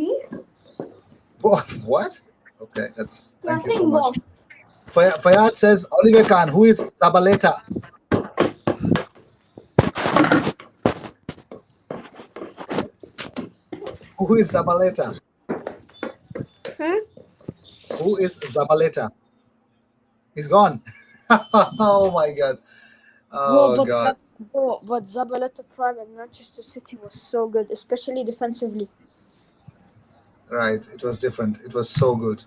What? Okay, thank you so Nothing much. Fayad says, Oliver Kahn, who is Zabaleta? Who is Zabaleta? Who is Zabaleta? He's gone. Oh my God. Oh God. But Zabaleta prime in Manchester City was so good, especially defensively. Right. It was different. It was so good.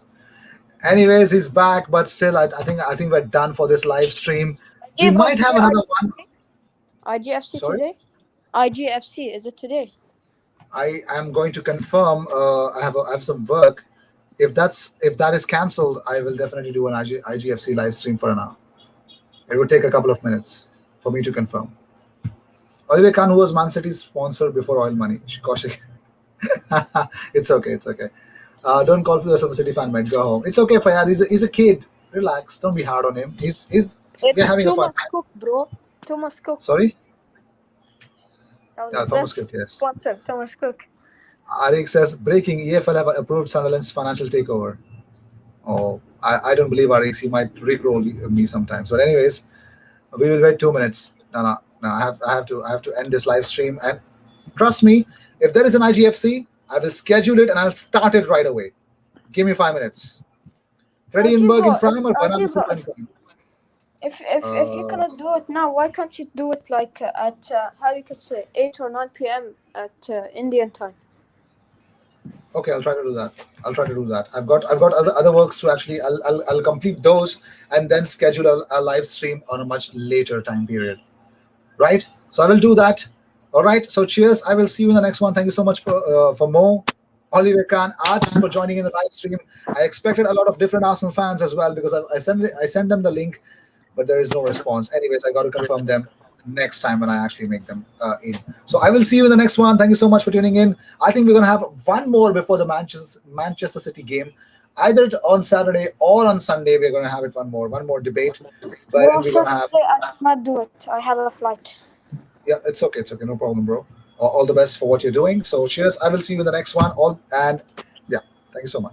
Anyways, he's back, but still, I think we're done for this live stream. We Yeah, bro, might have today another one. IGFC Sorry, today. IGFC, is it today? I am going to confirm. I have some work. If that is cancelled, I will definitely do an IGFC live stream for an hour. It would take a couple of minutes for me to confirm. Oliver Khan, who was Man City's sponsor before Oil Money? Kaushik. It's okay. It's okay. Don't call for yourself a City fan, mate. Go home. It's okay, Fayad. He's a kid. Relax. Don't be hard on him. We're It's having a fun. Thomas Cook, bro. Thomas Cook. Sorry? That was Yeah, the Thomas best Cook, yes. sponsor, Thomas Cook. Arik says, breaking EFL have approved Sunderland's financial takeover. Oh, I don't believe Arik. He might rickroll me sometimes. But anyways, we will wait 2 minutes. No. I have to end this live stream. And trust me, if there is an IGFC, I will schedule it and I'll start it right away. Give me 5 minutes. Freddie RG, Inberg bro, in prime or Bernardo RG, bro, Silva in prime? if you cannot do it now, why can't you do it like at how you could say 8 or 9 p.m. at Indian time? Okay, I'll try to do that. I've got other works to actually. I'll complete those and then schedule a live stream on a much later time period. Right? So I will do that. All right. So cheers. I will see you in the next one. Thank you so much for Mo, Oliver Khan, Arts for joining in the live stream. I expected a lot of different Arsenal fans as well because I sent them the link, but there is no response. Anyways, I got to confirm them next time when I actually make them in. So I will see you in the next one. Thank you so much for tuning in. I think we're gonna have one more before the Manchester City game. Either on Saturday or on Sunday, we're gonna have it one more debate. Bro, Wherein we're gonna have Saturday I cannot do it. I have a flight. yeah, it's okay, no problem, bro. All the best for what you're doing. So cheers. I will see you in the next one. Yeah, thank you so much.